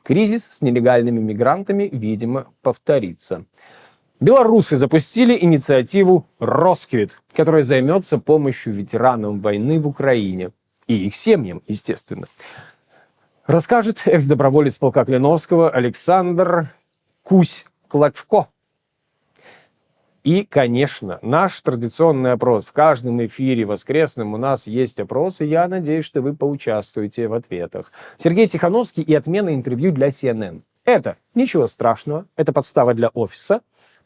Кризис с нелегальными мигрантами, видимо, повторится. Белорусы запустили инициативу «Росквит», которая займется помощью ветеранам войны в Украине и их семьям, естественно. Расскажет экс-доброволец полка Клиновского Александр Кусь-Клочко. И, конечно, наш традиционный опрос. В каждом эфире воскресном у нас есть опрос, и я надеюсь, что вы поучаствуете в ответах. Сергей Тихановский и отмена интервью для CNN. Это ничего страшного, это подстава для офиса,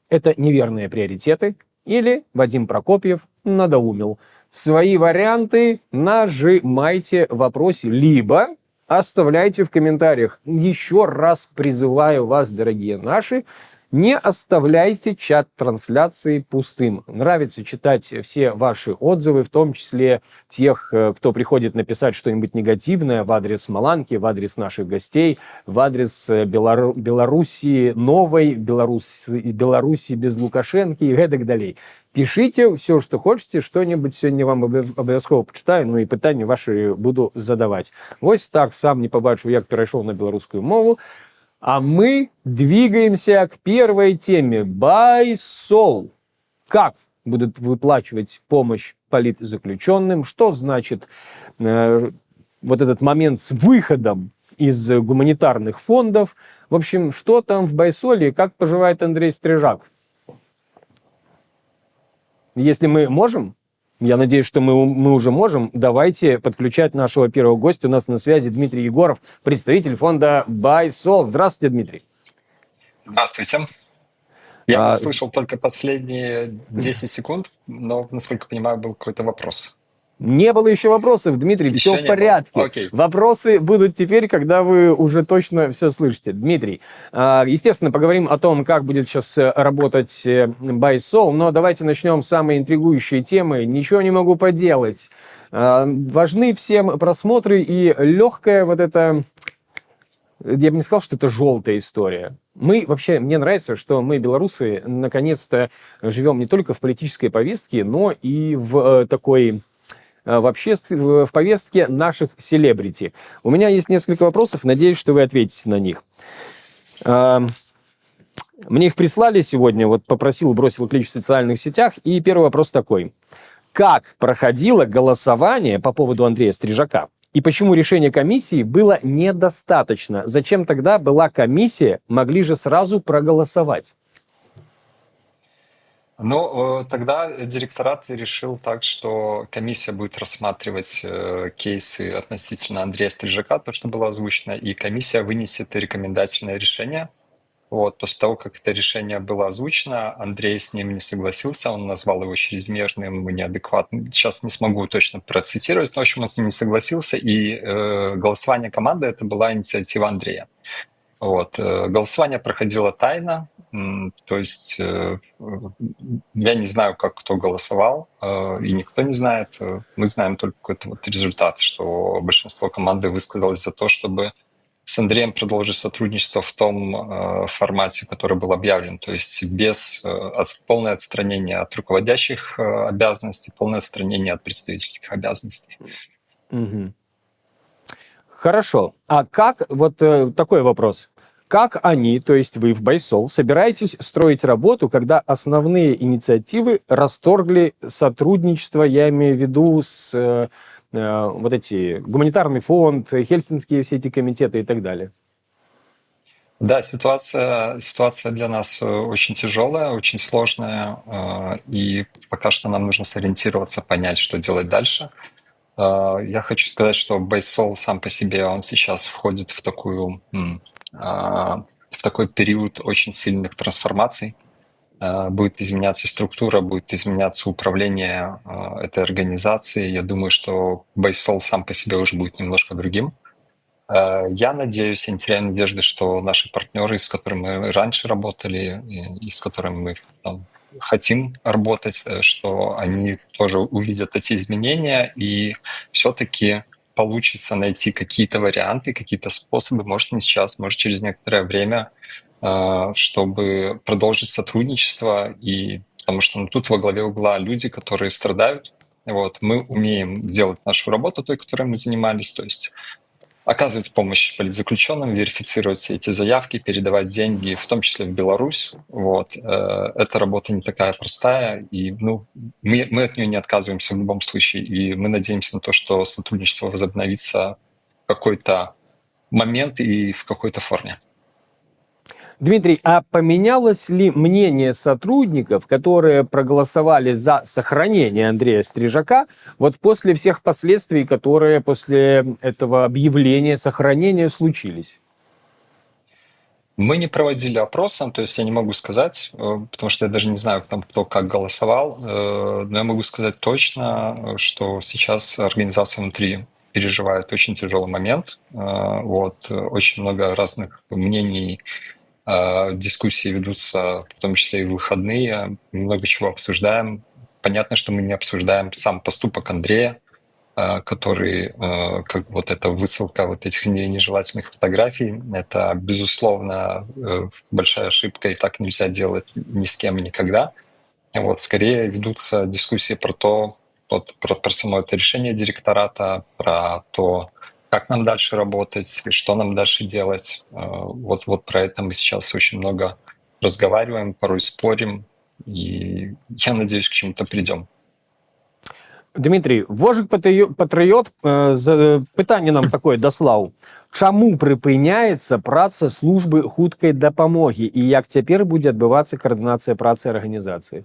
это неверные приоритеты, или Вадим Прокопьев надоумил. Свои варианты нажимайте в вопросе, либо оставляйте в комментариях. Еще раз призываю вас, дорогие наши, не оставляйте чат трансляции пустым. Нравится читать все ваши отзывы, в том числе тех, кто приходит написать что-нибудь негативное в адрес Маланки, в адрес наших гостей, в адрес Белоруссии новой, Беларуси без Лукашенки и так далее. Пишите все, что хотите, что-нибудь сегодня вам обов'язково почитаю, ну и питання ваші буду задавать. Ось так, сам не побачив, як перейшов на белорусскую мову. А мы двигаемся к первой теме. BuySol. Как будут выплачивать помощь политзаключенным? Что значит вот этот момент с выходом из гуманитарных фондов? В общем, что там в BuySol и как поживает Андрей Стрижак? Если мы можем, я надеюсь, что мы уже можем, давайте подключать нашего первого гостя. У нас на связи Дмитрий Егоров, представитель фонда BuySol. Здравствуйте, Дмитрий. Здравствуйте. Я слышал только последние 10 секунд, но, насколько понимаю, был какой-то вопрос. Не было еще вопросов, Дмитрий, все в порядке. Окей. Вопросы будут теперь, когда вы уже точно все слышите. Дмитрий, естественно, поговорим о том, как будет сейчас работать BuySol, но давайте начнем с самой интригующей темы. Ничего не могу поделать. Важны всем просмотры и легкая вот эта... Я бы не сказал, что это желтая история. Мне нравится, что мы, белорусы, наконец-то живем не только в политической повестке, но и в такой... в повестке наших селебрити. У меня есть несколько вопросов, надеюсь, что вы ответите на них. Мне их прислали сегодня, вот бросил клич в социальных сетях, и первый вопрос такой. Как проходило голосование по поводу Андрея Стрижака? И почему решение комиссии было недостаточно? Зачем тогда была комиссия? Могли же сразу проголосовать. Ну, тогда директорат решил так, что комиссия будет рассматривать кейсы относительно Андрея Стрижака, то, что было озвучено, и комиссия вынесет рекомендательное решение. Вот, после того, как это решение было озвучено, Андрей с ним не согласился, он назвал его чрезмерным, неадекватным. Сейчас не смогу точно процитировать, но, в общем, он с ним не согласился, и голосование команды — это была инициатива Андрея. Вот. Голосование проходило тайно, то есть я не знаю, как кто голосовал, и никто не знает. Мы знаем только какой-то вот результат, что большинство команды высказалось за то, чтобы с Андреем продолжить сотрудничество в том формате, который был объявлен, то есть без полное отстранение от руководящих обязанностей, полное отстранение от представительских обязанностей. Угу. Хорошо. А как, вот такой вопрос. Как они, то есть вы в BuySol, собираетесь строить работу, когда основные инициативы расторгли сотрудничество, я имею в виду с вот эти гуманитарный фонд, хельсинские все эти комитеты и так далее? Да, ситуация для нас очень тяжелая, очень сложная, и пока что нам нужно сориентироваться, понять, что делать дальше. Я хочу сказать, что BuySol сам по себе, он сейчас входит в такой период очень сильных трансформаций. Будет изменяться структура, будет изменяться управление этой организацией. Я думаю, что BuySol сам по себе уже будет немножко другим. Я надеюсь, я не теряю надежды, что наши партнеры, с которыми мы раньше работали и с которыми мы хотим работать, что они тоже увидят эти изменения, и все-таки получится найти какие-то варианты, какие-то способы, может, не сейчас, может, через некоторое время, чтобы продолжить сотрудничество, и потому что тут во главе угла люди, которые страдают. Вот, мы умеем делать нашу работу, той, которой мы занимались, то есть оказывать помощь политзаключенным, верифицировать все эти заявки, передавать деньги, в том числе в Беларусь. Вот. Эта работа не такая простая, и мы от нее не отказываемся в любом случае, и мы надеемся на то, что сотрудничество возобновится в какой-то момент и в какой-то форме. Дмитрий, а поменялось ли мнение сотрудников, которые проголосовали за сохранение Андрея Стрижака, вот после всех последствий, которые после этого объявления сохранения случились? Мы не проводили опроса, то есть я не могу сказать, потому что я даже не знаю, там, кто как голосовал, но я могу сказать точно, что сейчас организация внутри переживает очень тяжелый момент. Вот, очень много разных мнений, дискуссии ведутся, в том числе и в выходные, много чего обсуждаем. Понятно, что мы не обсуждаем сам поступок Андрея, который, как вот эта высылка вот этих нежелательных фотографий, это, безусловно, большая ошибка, и так нельзя делать ни с кем и никогда. Вот, скорее ведутся дискуссии про то, вот, про само это решение директората, про то, как нам дальше работать, что нам дальше делать. Вот про это мы сейчас очень много разговариваем, порой спорим, и я надеюсь, к чему-то придем. Дмитрий, Вожик Патрыёт пытанне нам такое даслаў. Чаму прыпыняецца праца службы хуткай дапамогі і як цяпер будзе адбывацца каардынацыя працы арганізацыі?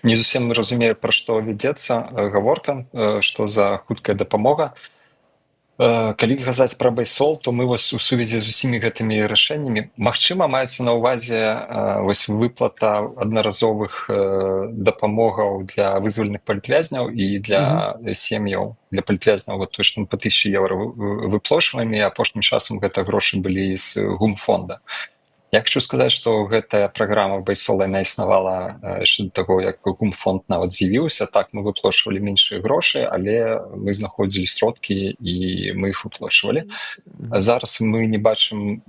Не зусім разумею, пра што вядзецца гаворка, што за хуткая дапамога. Калі казаць пра Байсол, то мы вось у сувязі з усімі гэтымі рашэннямі, магчыма, маецца на ўвазе вось выплата аднаразовых дапамогаў для вызваленых палітвязняў і для сем'яў, для палітвязняў, вот, то, што мы па 1000 евро выплошваем, і апошнім часам гэта грошы былі з гумфонда. Я хочу сказаць, што гэтая праграма Байсола, яна існавала яшчэ да таго, як гумфонд нават з'явіўся. Так, мы выплошвалі меншыя грошы, але мы знаходзілі сродкі і мы іх выплошвалі. Зараз мы бачым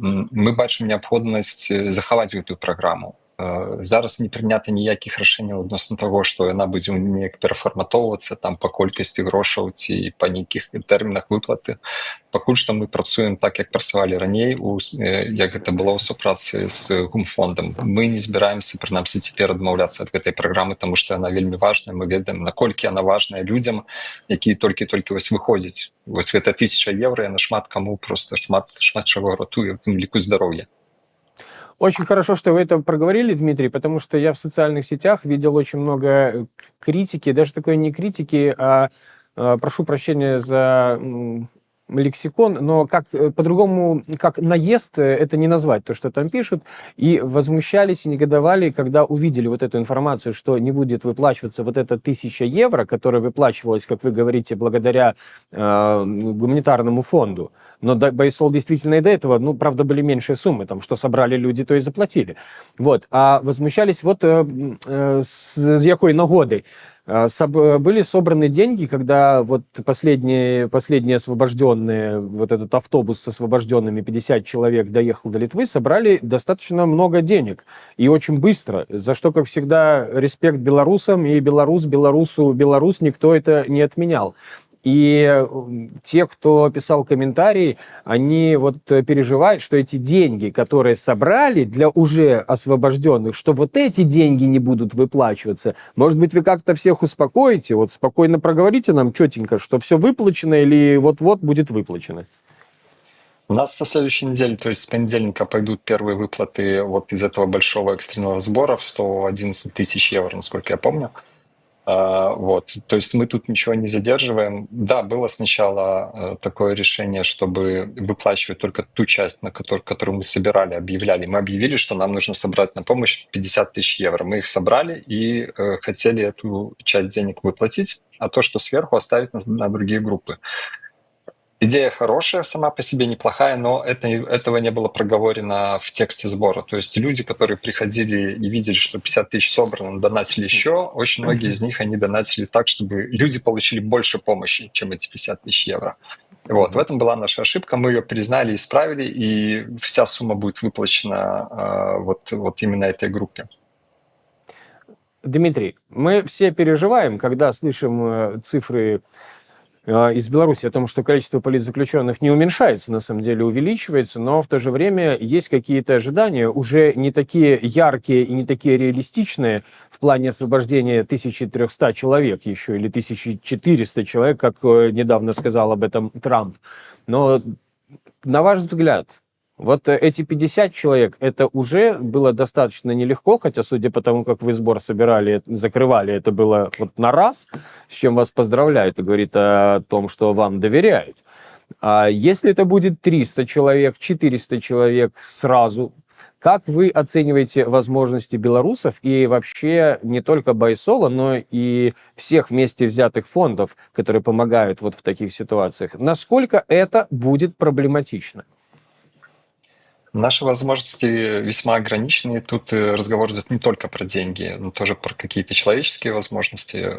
неабходнасць захаваць гэтую праграму. Зараз не прынята ніякіх рашэнняў адносна таго, што яна будзе неяк перафарматоўвацца там па колькасці грошаў ці па нейкіх тэрмінах выплаты. Пакуль што мы працуем так, як працавалі раней, як гэта было ў супрацы з гумфондам. Мы не збіраемся, прынамсі, цяпер адмаўляцца ад гэтай праграмы, таму што яна вельмі важная. Мы ведаем, наколькі яна важная людзям, якія толькі-толькі вось выходзяць. Вось гэта 1000 евро, яна шмат каму просто шмат чаго ратуе, в тым ліку здароўя. Очень хорошо, что вы это проговорили, Дмитрий, потому что я в социальных сетях видел очень много критики, даже такой не критики, а прошу прощения за лексикон, но как по-другому, как наезд это не назвать, то, что там пишут, и возмущались и негодовали, когда увидели вот эту информацию, что не будет выплачиваться вот эта 1000 евро, которая выплачивалась, как вы говорите, благодаря гуманитарному фонду. Но Байсол действительно и до этого, правда, были меньшие суммы, там, что собрали люди, то и заплатили. Вот. А возмущались вот с якой нагоды. Были собраны деньги, когда вот последние освобожденные, вот этот автобус с освобожденными 50 человек доехал до Литвы, собрали достаточно много денег и очень быстро, за что, как всегда, респект белорусам и Беларусь, никто это не отменял. И те, кто писал комментарии, они вот переживают, что эти деньги, которые собрали для уже освобожденных, что вот эти деньги не будут выплачиваться. Может быть, вы как-то всех успокоите, вот спокойно проговорите нам четенько, что все выплачено или вот-вот будет выплачено. У нас со следующей недели, то есть с понедельника, пойдут первые выплаты вот из этого большого экстренного сбора в 111 тысяч евро, насколько я помню. Вот, то есть мы тут ничего не задерживаем. Да, было сначала такое решение, чтобы выплачивать только ту часть, которую мы собирали, объявляли. Мы объявили, что нам нужно собрать на помощь 50 тысяч евро. Мы их собрали и хотели эту часть денег выплатить, а то, что сверху, оставить на другие группы. Идея хорошая, сама по себе неплохая, но этого не было проговорено в тексте сбора. То есть люди, которые приходили и видели, что 50 тысяч собрано, донатили еще, очень многие из них, они донатили так, чтобы люди получили больше помощи, чем эти 50 тысяч евро. Вот, в этом была наша ошибка, мы ее признали, исправили, и вся сумма будет выплачена вот именно этой группе. Дмитрий, мы все переживаем, когда слышим цифры из Беларуси о том, что количество политзаключенных не уменьшается, на самом деле увеличивается, но в то же время есть какие-то ожидания, уже не такие яркие и не такие реалистичные в плане освобождения 1300 человек еще, или 1400 человек, как недавно сказал об этом Трамп. Но на ваш взгляд, вот эти 50 человек, это уже было достаточно нелегко, хотя, судя по тому, как вы сбор собирали, закрывали, это было вот на раз, с чем вас поздравляю, это говорит о том, что вам доверяют. А если это будет 300 человек, 400 человек сразу, как вы оцениваете возможности белорусов и вообще не только Байсола, но и всех вместе взятых фондов, которые помогают вот в таких ситуациях? Насколько это будет проблематично? Наши возможности весьма ограничены. Тут разговор идет не только про деньги, но тоже про какие-то человеческие возможности.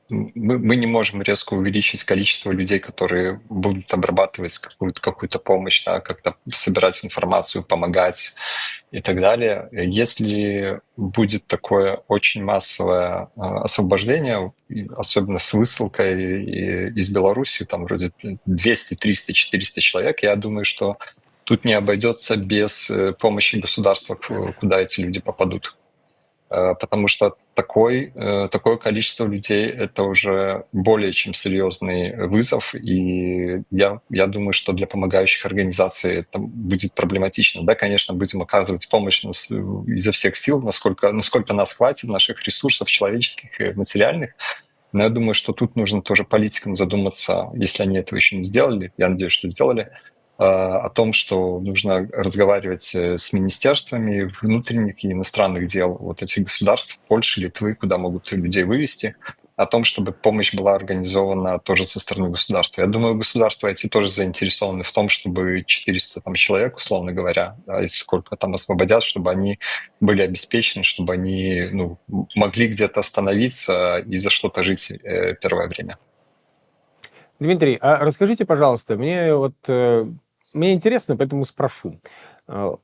Мы не можем резко увеличить количество людей, которые будут обрабатывать какую-то помощь, да, как-то собирать информацию, помогать и так далее. Если будет такое очень массовое освобождение, особенно с высылкой из Беларуси, там вроде 200, 300, 400 человек, я думаю, что тут не обойдется без помощи государства, куда эти люди попадут. Потому что такое количество людей — это уже более чем серьезный вызов, и я думаю, что для помогающих организаций это будет проблематично. Да, конечно, будем оказывать помощь изо всех сил, насколько нас хватит, наших ресурсов человеческих и материальных. Но я думаю, что тут нужно тоже политикам задуматься, если они этого еще не сделали, я надеюсь, что сделали, о том, что нужно разговаривать с министерствами внутренних и иностранных дел вот этих государств, Польши, Литвы, куда могут людей вывести, о том, чтобы помощь была организована тоже со стороны государства. Я думаю, государства эти тоже заинтересованы в том, чтобы 400 там, человек, условно говоря, да, и сколько там освободят, чтобы они были обеспечены, чтобы они могли где-то остановиться и за что-то жить первое время. Дмитрий, а расскажите, пожалуйста, мне интересно, поэтому спрошу.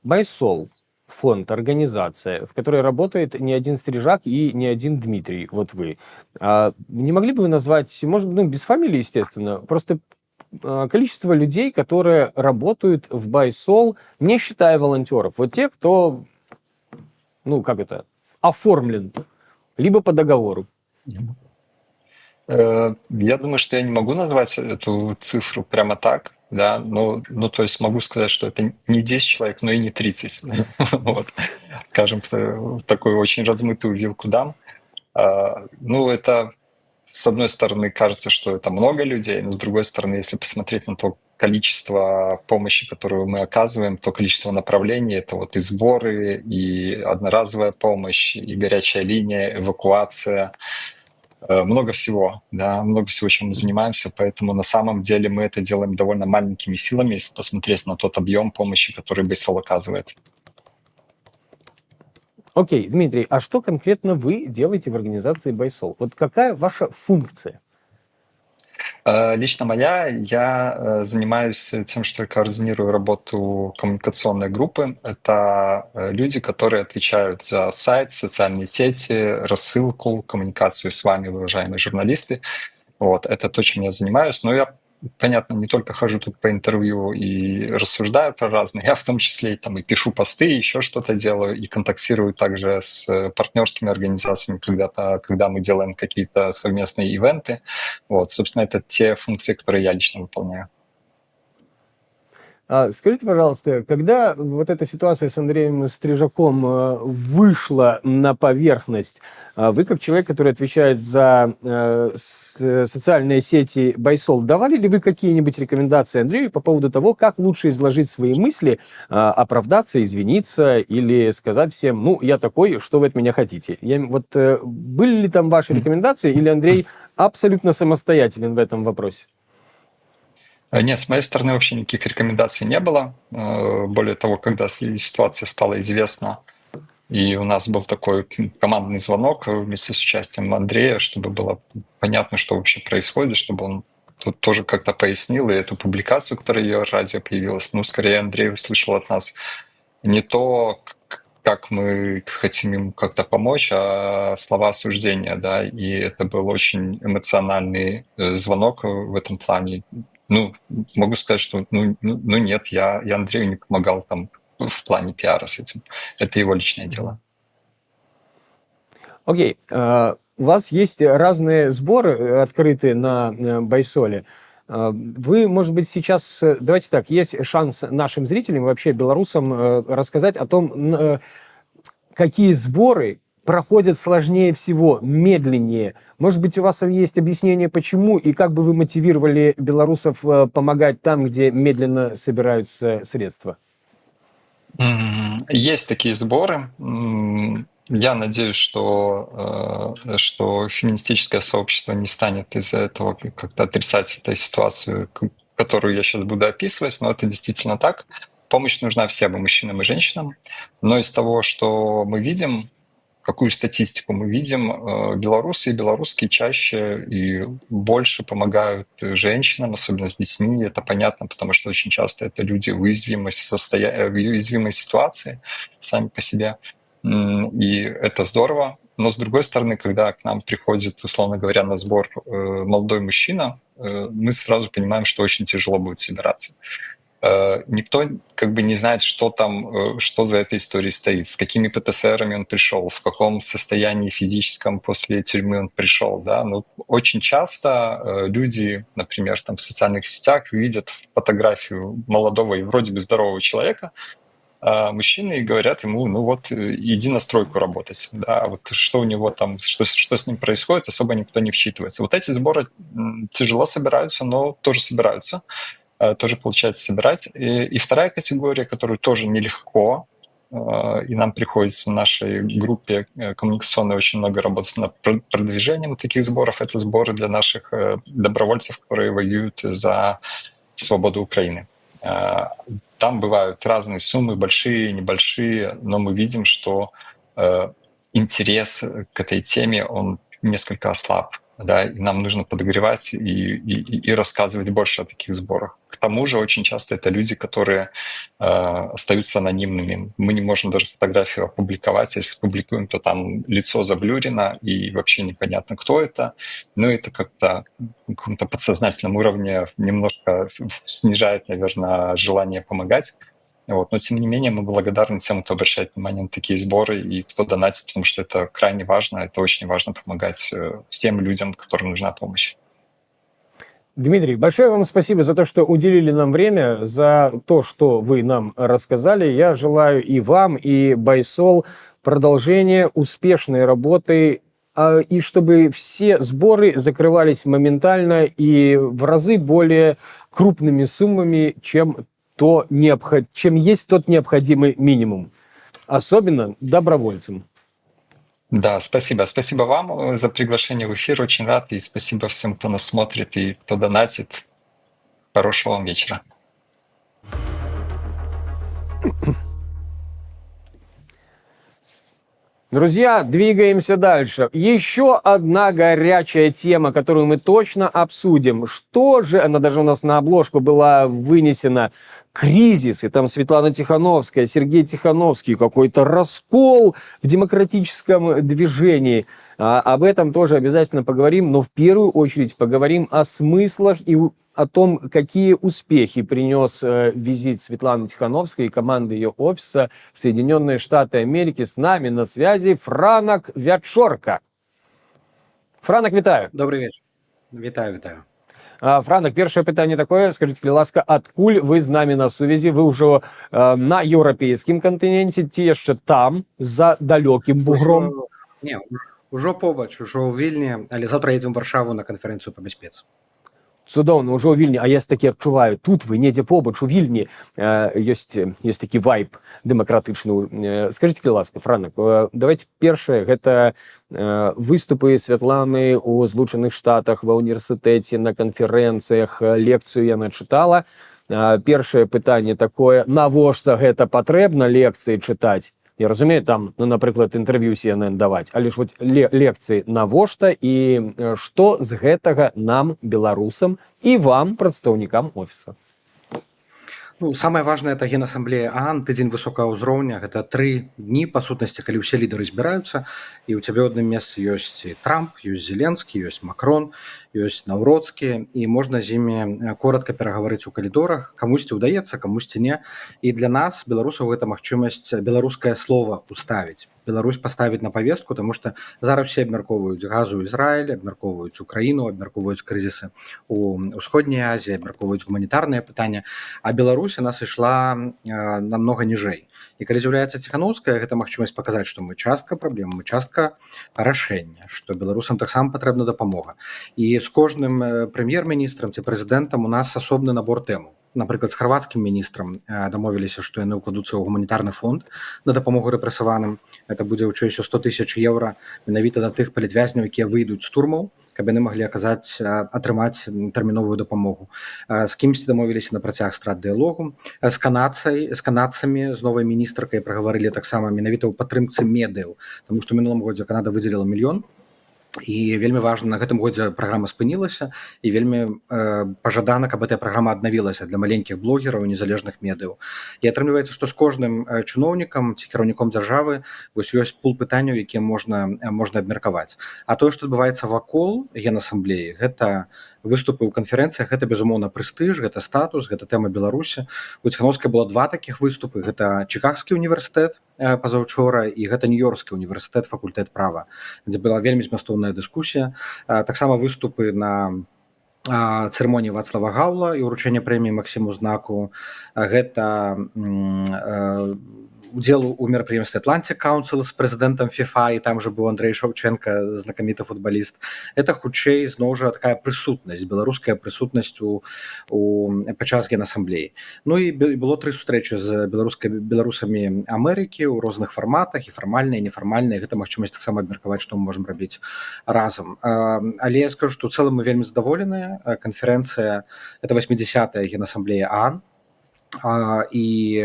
Байсол, фонд, организация, в которой работает не один Стрижак и не один Дмитрий, вот вы. Не могли бы вы назвать, может, без фамилии, естественно, просто количество людей, которые работают в Байсол, не считая волонтеров? Вот те, кто, оформлен, либо по договору. Я думаю, что я не могу назвать эту цифру прямо так, да, то есть могу сказать, что это не 10 человек, но и не 30. Вот. Скажем, такую очень размытую вилку дам. Это, с одной стороны, кажется, что это много людей, но с другой стороны, если посмотреть на то количество помощи, которую мы оказываем, то количество направлений, это вот и сборы, и одноразовая помощь, и горячая линия, эвакуация, много всего, да, много всего, чем мы занимаемся, поэтому на самом деле мы это делаем довольно маленькими силами, если посмотреть на тот объем помощи, который Байсол оказывает. Окей, Дмитрий, а что конкретно вы делаете в организации Байсол? Вот какая ваша функция? Лично я занимаюсь тем, что я координирую работу коммуникационной группы. Это люди, которые отвечают за сайт, социальные сети, рассылку, коммуникацию с вами, уважаемые журналисты. Вот, это то, чем я занимаюсь. Но я, понятно, не только хожу тут по интервью и рассуждаю про разные, я в том числе и пишу посты, еще что-то делаю, и контактирую также с партнерскими организациями, когда мы делаем какие-то совместные ивенты. Вот, собственно, это те функции, которые я лично выполняю. Скажите, пожалуйста, когда вот эта ситуация с Андреем Стрижаком вышла на поверхность, вы, как человек, который отвечает за социальные сети Байсол, давали ли вы какие-нибудь рекомендации Андрею по поводу того, как лучше изложить свои мысли, оправдаться, извиниться или сказать всем, я такой, что вы от меня хотите? Были ли там ваши рекомендации, или Андрей абсолютно самостоятелен в этом вопросе? Нет, с моей стороны вообще никаких рекомендаций не было. Более того, когда ситуация стала известна, и у нас был такой командный звонок вместе с участием Андрея, чтобы было понятно, что вообще происходит, чтобы он тут тоже как-то пояснил, и эту публикацию, которая в ее радио появилась. Скорее Андрей услышал от нас не то, как мы хотим им как-то помочь, а слова осуждения, да, и это был очень эмоциональный звонок в этом плане. Ну, могу сказать, что нет, я Андрею не помогал там в плане пиара с этим. Это его личное дело. Окей. У вас есть разные сборы открытые на Байсоле. Вы, может быть, сейчас, давайте так, есть шанс нашим зрителям, вообще белорусам, рассказать о том, какие сборы проходят сложнее всего, медленнее. Может быть, у вас есть объяснение, почему, и как бы вы мотивировали белорусов помогать там, где медленно собираются средства? Есть такие сборы. Я надеюсь, что феминистическое сообщество не станет из-за этого как-то отрицать эту ситуацию, которую я сейчас буду описывать, но это действительно так. Помощь нужна всем, и мужчинам, и женщинам. Но из того, что мы видим, какую статистику мы видим, белорусы и белорусские чаще и больше помогают женщинам, особенно с детьми. Это понятно, потому что очень часто это люди в уязвимой ситуации сами по себе. И это здорово. Но с другой стороны, когда к нам приходит, условно говоря, на сбор молодой мужчина, мы сразу понимаем, что очень тяжело будет собираться. Никто как бы не знает, что там, что за этой историей стоит, с какими ПТСРами он пришел, в каком состоянии физическом после тюрьмы он пришел. Да? Но очень часто люди, например, там в социальных сетях видят фотографию молодого и вроде бы здорового человека, мужчины, и говорят ему, ну вот, иди на стройку работать. Да, вот что у него там, что с ним происходит, особо никто не вчитывается. Вот эти сборы тяжело собираются, но тоже собираются. Тоже получается собирать. И вторая категория, которую тоже нелегко, и нам приходится в нашей группе коммуникационной очень много работать над продвижением таких сборов. Это сборы для наших добровольцев, которые воюют за свободу Украины. Там бывают разные суммы, большие, небольшие, но мы видим, что интерес к этой теме, он несколько ослаб. Да, и нам нужно подогревать и рассказывать больше о таких сборах. К тому же очень часто это люди, которые остаются анонимными. Мы не можем даже фотографию опубликовать. Если публикуем, то там лицо заблюрено, и вообще непонятно, кто это. Но это как-то на каком-то подсознательном уровне немножко снижает, наверное, желание помогать. Вот. Но, тем не менее, мы благодарны тем, кто обращает внимание на такие сборы и кто донатит, потому что это крайне важно, это очень важно помогать всем людям, которым нужна помощь. Дмитрий, большое вам спасибо за то, что уделили нам время, за то, что вы нам рассказали. Я желаю и вам, и Байсол продолжения успешной работы, и чтобы все сборы закрывались моментально и в разы более крупными суммами, чем есть тот необходимый минимум, особенно добровольцам. Да, спасибо. Спасибо вам за приглашение в эфир. Очень рад. И спасибо всем, кто нас смотрит и кто донатит. Хорошего вам вечера. Друзья, двигаемся дальше. Еще одна горячая тема, которую мы точно обсудим. Что же, она даже у нас на обложку была вынесена, кризис, и там Светлана Тихановская, Сергей Тихановский, какой-то раскол в демократическом движении. Об этом тоже обязательно поговорим, но в первую очередь поговорим о смыслах и о том, какие успехи принес визит Светланы Тихановской и команды ее офиса в Соединенные Штаты Америки. С нами на связи Франак Вячорка. Франак, вітаю. Добрий вечір. Вітаю. Франак, першае пытанне такое, скажите, калі ласка, адкуль вы з намі на сувязі? Вы ўжо на еўрапейскім кантыненце ці яшчэ там, за далёкім бугром? Ужо побач, ужо ў Вільні, але заўтра едзем у Варшаву на канферэнцыю па бяспецы. Цудоўна, ўжо ў Вільні, а я такі адчуваю, тут вы недзе побач у Вільні, ёсць такі вайб дэмакратычны. Скажите, калі ласка, Франак, давайте першае, гэта выступы Святланы ў Злучаных Штатах, ва універсітэце, на канферэнцыях, лекцыю яна чытала. Першае пытанне такое, навошта гэта патрэбна лекцыі чытаць? Я разумею, там, напрыклад, інтэрв'ю CNN даваць, але ж вот лекцыі навошта і што з гэтага нам, беларусам, і вам, прадстаўнікам офіса? Ну, самое важное это генассамблея ААН, тыдзень высокага ўзроўня, гэта 3 дні па сутнасці, калі ўсе лідары збіраюцца і ў цябе ў адным месцы ёсць і Трамп, ёсць Зеленскі, ёсць Макрон, ёсць Наўроцкі, і можна з імі коротка перагаварыць у калідорах, камусьці ўдаецца, камусьці не. І для нас беларусаў гэта магчымасць беларускае слова уставіць, Беларусь паставіць на павестку, таму што зараз все абмяркоўваюць газу Ізраіль, абмяркоўваюць Украіну, абмяркоўваюць крызісы у ўсходняй Азіі, абмяркоўваюць гуманітарныя пытанні, а Беларусь у нас ішла намного ніжэй. І калі з'яўляецца Ціханаўская, гэта магчымасць паказаць, што мы частка праблем, мы частка рашэння, што беларусам таксама патрэбна дапамога. І з кожным прэм'ер-міністрам ці прэзідэнтам у нас асобны набор тэмаў. Напрыклад, з харвацкім міністрам дамовіліся, што яны ўкладуцца ў гуманітарны фонд на дапамогу рэпрэсаваным. Это будзе ўчэй 100 000 еўра менавіта да тых палітвязняў, якія выйдуць з турмаў, каб яны маглі атрымаць тэрміновую дапамогу. З кімсьці дамовіліся на працяг страт дыялогу. З канадцамі, з новай міністркай прагаварылі таксама менавіта ў падтрымцы медыяў, таму што мінулым годзе Канада выдзеліла 1 мільён. І вельмі важна, на гэтым годзе праграма спынілася, і вельмі пажадана, каб гэтая праграма аднавілася для маленькіх блогераў і незалежных медыяў. І атрымліваецца, што з кожным чыноўнікам ці кіраўніком дзяржавы вось ёсць пул пытанняў, якія можна абмеркаваць. А тое, што адбываецца вакол генасамблеі, гэта выступы ў канферэнцыях, гэта, безумоўна, прэстыж, гэта статус, гэта тэма Беларусі. У Ціханаўскай было 2 такіх выступы. Гэта Чикагскі універсітэт пазаўчора і гэта Нью-Йоркскі універсітэт, факультэт права, дзе была вельмі змястоўная дыскусія. Таксама выступы на цырымоніі Вацлава Гаўла і ўручэння прэміі Максіму Знаку. Гэта удзел у мерапрыемстве Atlantic Council з прэзідэнтам FIFA, і там жа быў Андрэй Шаўчэнка, знакаміты футбаліст. Это хутчэй зноў жа такая прысутнасць, беларуская прысутнасць падчас генасамблеі. Ну і было 3 сустрэчы з беларусамі Амерыкі ў розных фарматах, і фармальныя, і нефармальныя. Гэта магчымасць таксама абмеркаваць, што мы можам рабіць разам. Але я скажу, што ў цэлым мы вельмі задаволеныя. Канферэнцыя — это 80-я генасамблея ААН. І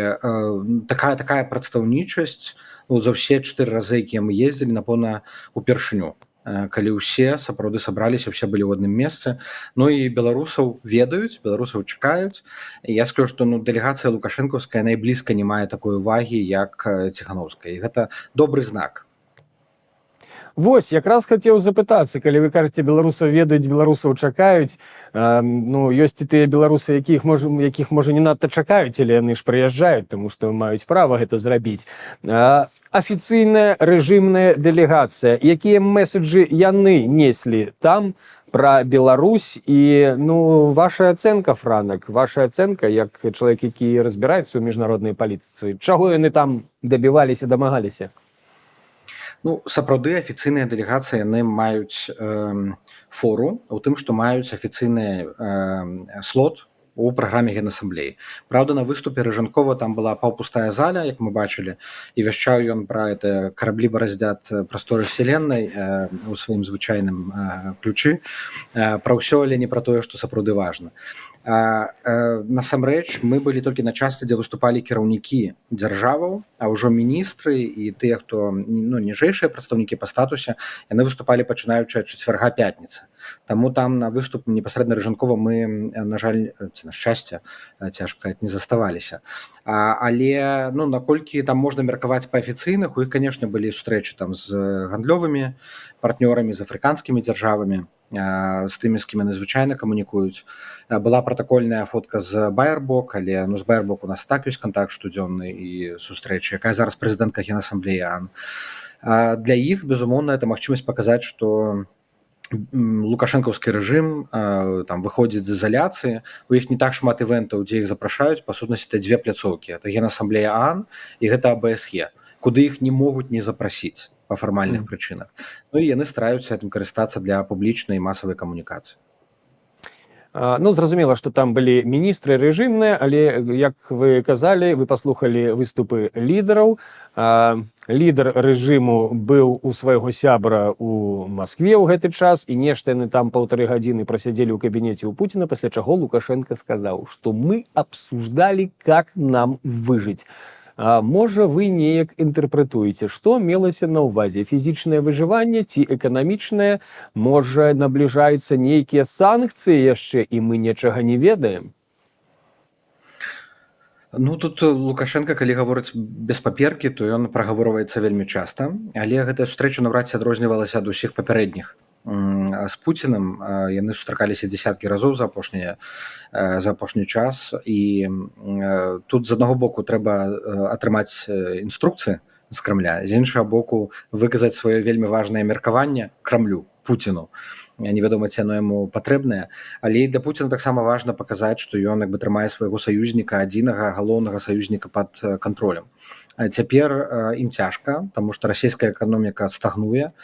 такая прадстаўнічасць за ўсе 4 разы, якія мы ездзілі, напэўна, упершыню, калі ўсе сапраўды сабраліся, ўсе былі ў адным месцы. Ну і беларусаў ведаюць, беларусаў чакаюць. Я скажу, што дэлегацыя лукашэнкаўская найблізка не мае такой увагі, як Ціханаўская, і гэта добры знак. Вось, якраз хацеў запытацца, калі вы кажаце, беларусаў ведаюць, беларусаў чакаюць, ёсць і тыя беларусы, якіх можа не надта чакаюць, але яны ж прыязджаюць, таму што маюць права гэта зрабіць. Афіцыйная рэжымная дэлегацыя, якія меседжы яны неслі там пра Беларусь, і ваша ацэнка, Франак, ваша ацэнка як чалавек, які разбіраецца ў міжнароднай палітыцы, чаго яны там дабіваліся, дамагаліся? Сапраўды афіцыйныя дэлегацыі яны маюць фору у тым, што маюць афіцыйны слот у праграме генасамблеі. Праўда, на выступе Рыжанкова там была паўпустая заля, як мы бачылі, і вяшчаў ён пра это караблі бараздзят прасторы вселеннай у сваім звычайным ключы, пра ўсё, але не пра тое, што сапраўды важна. Насамрэч, мы былі толькі на частцы, дзе выступалі кіраўнікі дзяржаваў, а ўжо міністры і тыя, хто ніжэйшыя прадстаўнікі па статусе, яны выступалі пачынаючы ад чацвярга, пятніцы. Таму там на выступ непасрэдна Рыжанкова мы, на жаль, ці на шчасце, цяжка не заставаліся. Але наколькі там можна меркаваць па афіцыйных, у іх, канешне, былі сустрэчы там з гандлёвымі партнёрамі, з афрыканскімі дзяржавамі, з тымі, з кім яны звычайна камунікуюць. Была пратакольная фотка з Байербок, але з Байербок у нас так ёсць кантакт штодзённы і сустрэчы, якая зараз прэзідэнтка генасамблеі ААН. Для іх, безумоўна, это магчымасць паказаць, што лукашэнкаўскі рэжым там выходзіць з изаляцыі, у іх не так шмат івентаў, дзе іх запрашаюць, па сутнасці, это 2 пляцоўкі. Это генасамблея ААН і гэта АБСЕ, куды іх не могуць не запрасіць па фармальных прычынах. І яны стараюцца гэтым карыстацца для публічнай і масавай камунікацыі. Зразумела, што там былі міністры рэжымныя, але, як вы казалі, вы паслухалі выступы лідараў. Лідар рэжыму быў у свайго сябра ў Маскве ў гэты час, і нешта яны там 1,5 гадзіны прасядзелі ў кабінеце ў Пуціна, пасля чаго Лукашенко сказаў, што мы абсуждалі, как нам выжыць. Можа, вы неяк інтэрпрэтуеце, што мелася на ўвазе? Фізічнае выжыванне ці эканамічнае? Можа, набліжаюцца нейкія санкцыі яшчэ, і мы нічога не ведаем? Ну тут Лукашенко, калі гаворыць без паперкі, то ён прагаворваецца вельмі часта, але гэтая сустрэча наўрад ці адрознівалася ад усіх папярэдніх. З Пуціным яны сустракаліся дзесяткі разоў за апошні час, і тут з аднаго боку трэба атрымаць інструкцыі з Крамля, з іншага боку выказаць сваё вельмі важнае меркаванне Крамлю, Пуціну. Невядома, ці яно яму патрэбнае, але і для Пуціна таксама важна паказаць, што ён трымае свайго саюзніка, адзінага галоўнага саюзніка пад кантролем. Цяпер ім цяжка, таму што расійская эканоміка стагнуе,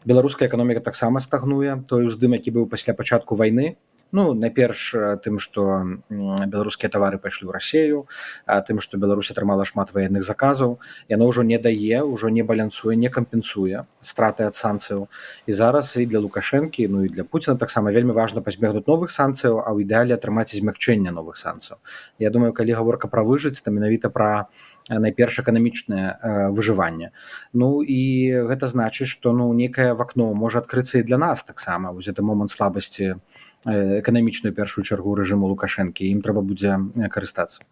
беларуская эканоміка таксама стагнуе. Той уздым, які быў пасля пачатку вайны, найперш тым, што беларускія тавары пайшлі ў Расею, тым, што Беларусь атрымала шмат ваенных заказаў, яно ўжо не дае, ўжо не балансуе, не кампенсуе страты ад санкцыяў. І зараз і для Лукашэнкі, і для Пуціна таксама вельмі важна пазбегнуць новых санкцыяў, а ў ідэале атрымаць змякчэнне новых санкцыяў. Я думаю, калі гаворка пра выжыць, то менавіта пра найперш эканамічнае выжыванне. І гэта значыць, што некае вакно можа адкрыцца і для нас таксама. Вось гэты момант слабасці эканамічную першую чаргу рэжыму Лукашэнкі, ім трэба будзе карыстацца.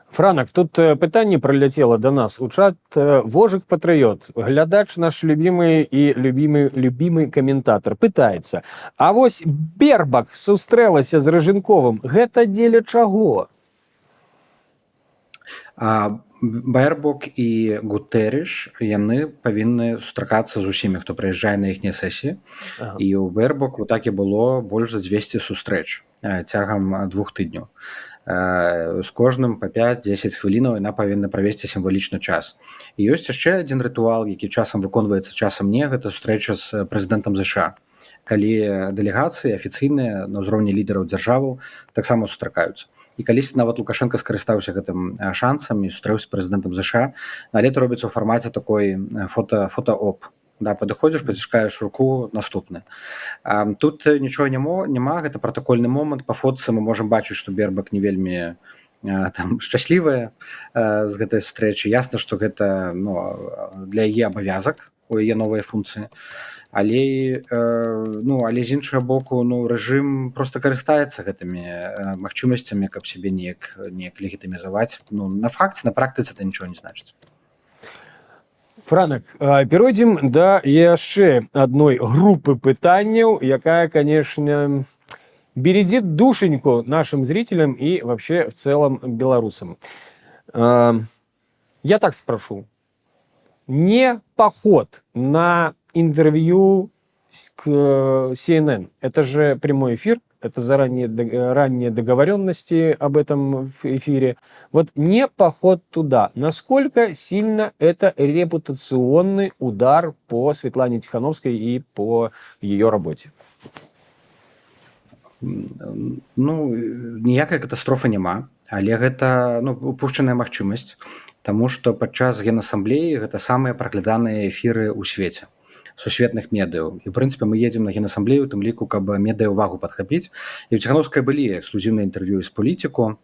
Франак, тут пытанне прыляцела да нас у чат. Вожык Патрыёт, глядач наш любімы і любімы каментатар, пытаецца: а вось Бербак сустрэлася з Рэжынковым, гэта дзеля чаго? Бербок і Гутэрыш, яны павінны сустракацца з усімі, хто прыязджае на іхнія сесіі. І ў Бербок так і было больш за 200 сустрэч цягам 2 тыдняў. З кожным па 5-10 хвілінаў яна павінна правесці сімвалічны час. І ёсць яшчэ адзін рытуал, які часам выконваецца, часам не, гэта сустрэча з прэзідэнтам ЗША. Калі дэлегацыі афіцыйныя на ўзроўні лідараў дзяржаваў таксама сустракаюцца. І калісьці нават Лукашенко скарыстаўся гэтым шансам і сустрэўся з прэзідэнтам ЗША, але это робіцца ў фармаце такой фотаоп. Падыходзіш, паціскаеш руку, наступны. Тут нічога няма, гэта пратакольны момант. Па фотцы мы можам бачыць, што Бербак не вельмі шчаслівая з гэтай сустрэчы. Ясна, што гэта для яе абавязак, у яе новыя функцыі. Але з іншага боку, рэжым проста карыстаецца гэтымі магчымасцямі, каб сябе неяк легітымізаваць. На факце, на практыцы это нічого не значыць. Франак, перайдзем да яшчэ адной групы пытанняў, якая, конечно, бередит душеньку нашим зрителям и вообще в целом белорусам. Я так спрошу. Не поход на интервью к CNN. Это же прямой эфир, это ранние договоренности об этом в эфире. Вот не поход туда. Насколько сильно это репутационный удар по Светлане Тихановской и по ее работе? Ніякай катастрофы няма, але гэта упушчаная магчымасць, таму што падчас Генасамблеі гэта самыя прагляданыя эфіры ў свеце сусветных медыяў. І, ў прынцыпе, мы едзем на Генасамблею, у тым ліку, каб медыа ўвагу падхапіць. І ў Ціхановскай былі эксклюзіўныя інтэрв'ю з Політіку,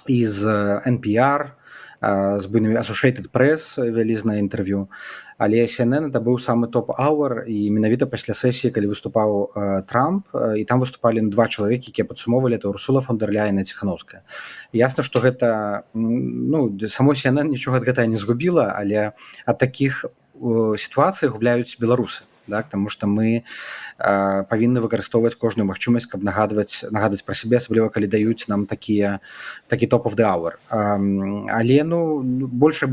і з NPR, з буйнымі Associated Press вялізнае інтэрв'ю. Але CNN это быў самы топ-ауэр, і менавіта пасля сесіі, калі выступаў Трамп, і там выступалі два чалавекі, якія падсумоўвалі, это Урсула фон дэр Ляйен і Ціхановская. Ясна, што гэта, само CNN нічога ад гэтага не згубіла, але ад такіх сітуацыі губляюць беларусы, таму што мы павінны выкарыстоўваць кожную магчымасць, каб нагадваць пра сябе, асабліва калі даюць нам такі топ of the hour. Але больш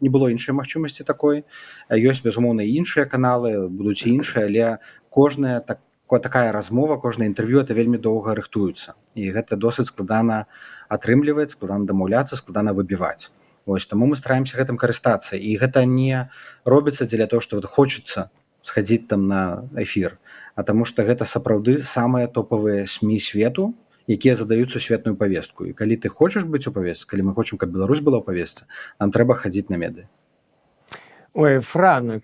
не было іншай магчымасці такой. Ёсць, безумоўна, і іншыя каналы, будуць і іншыя, але кожная такая размова, кожнае інтэрв'ю это вельмі доўга рыхтуецца. І гэта досыць складана атрымліваць, складана дамаўляцца, складана выбіваць. Таму мы стараемся гэтым карыстацца. І гэта не робіцца дзеля того, што хочацца схадзіць там на эфір, а таму што гэта сапраўды самыя топавыя СМІ свету, якія задаюць сусветную павестку. І калі ты хочаш быць у павестцы, калі мы хочам, каб Беларусь была ў павестцы, нам трэба хадзіць на медыа. Ой, Франок,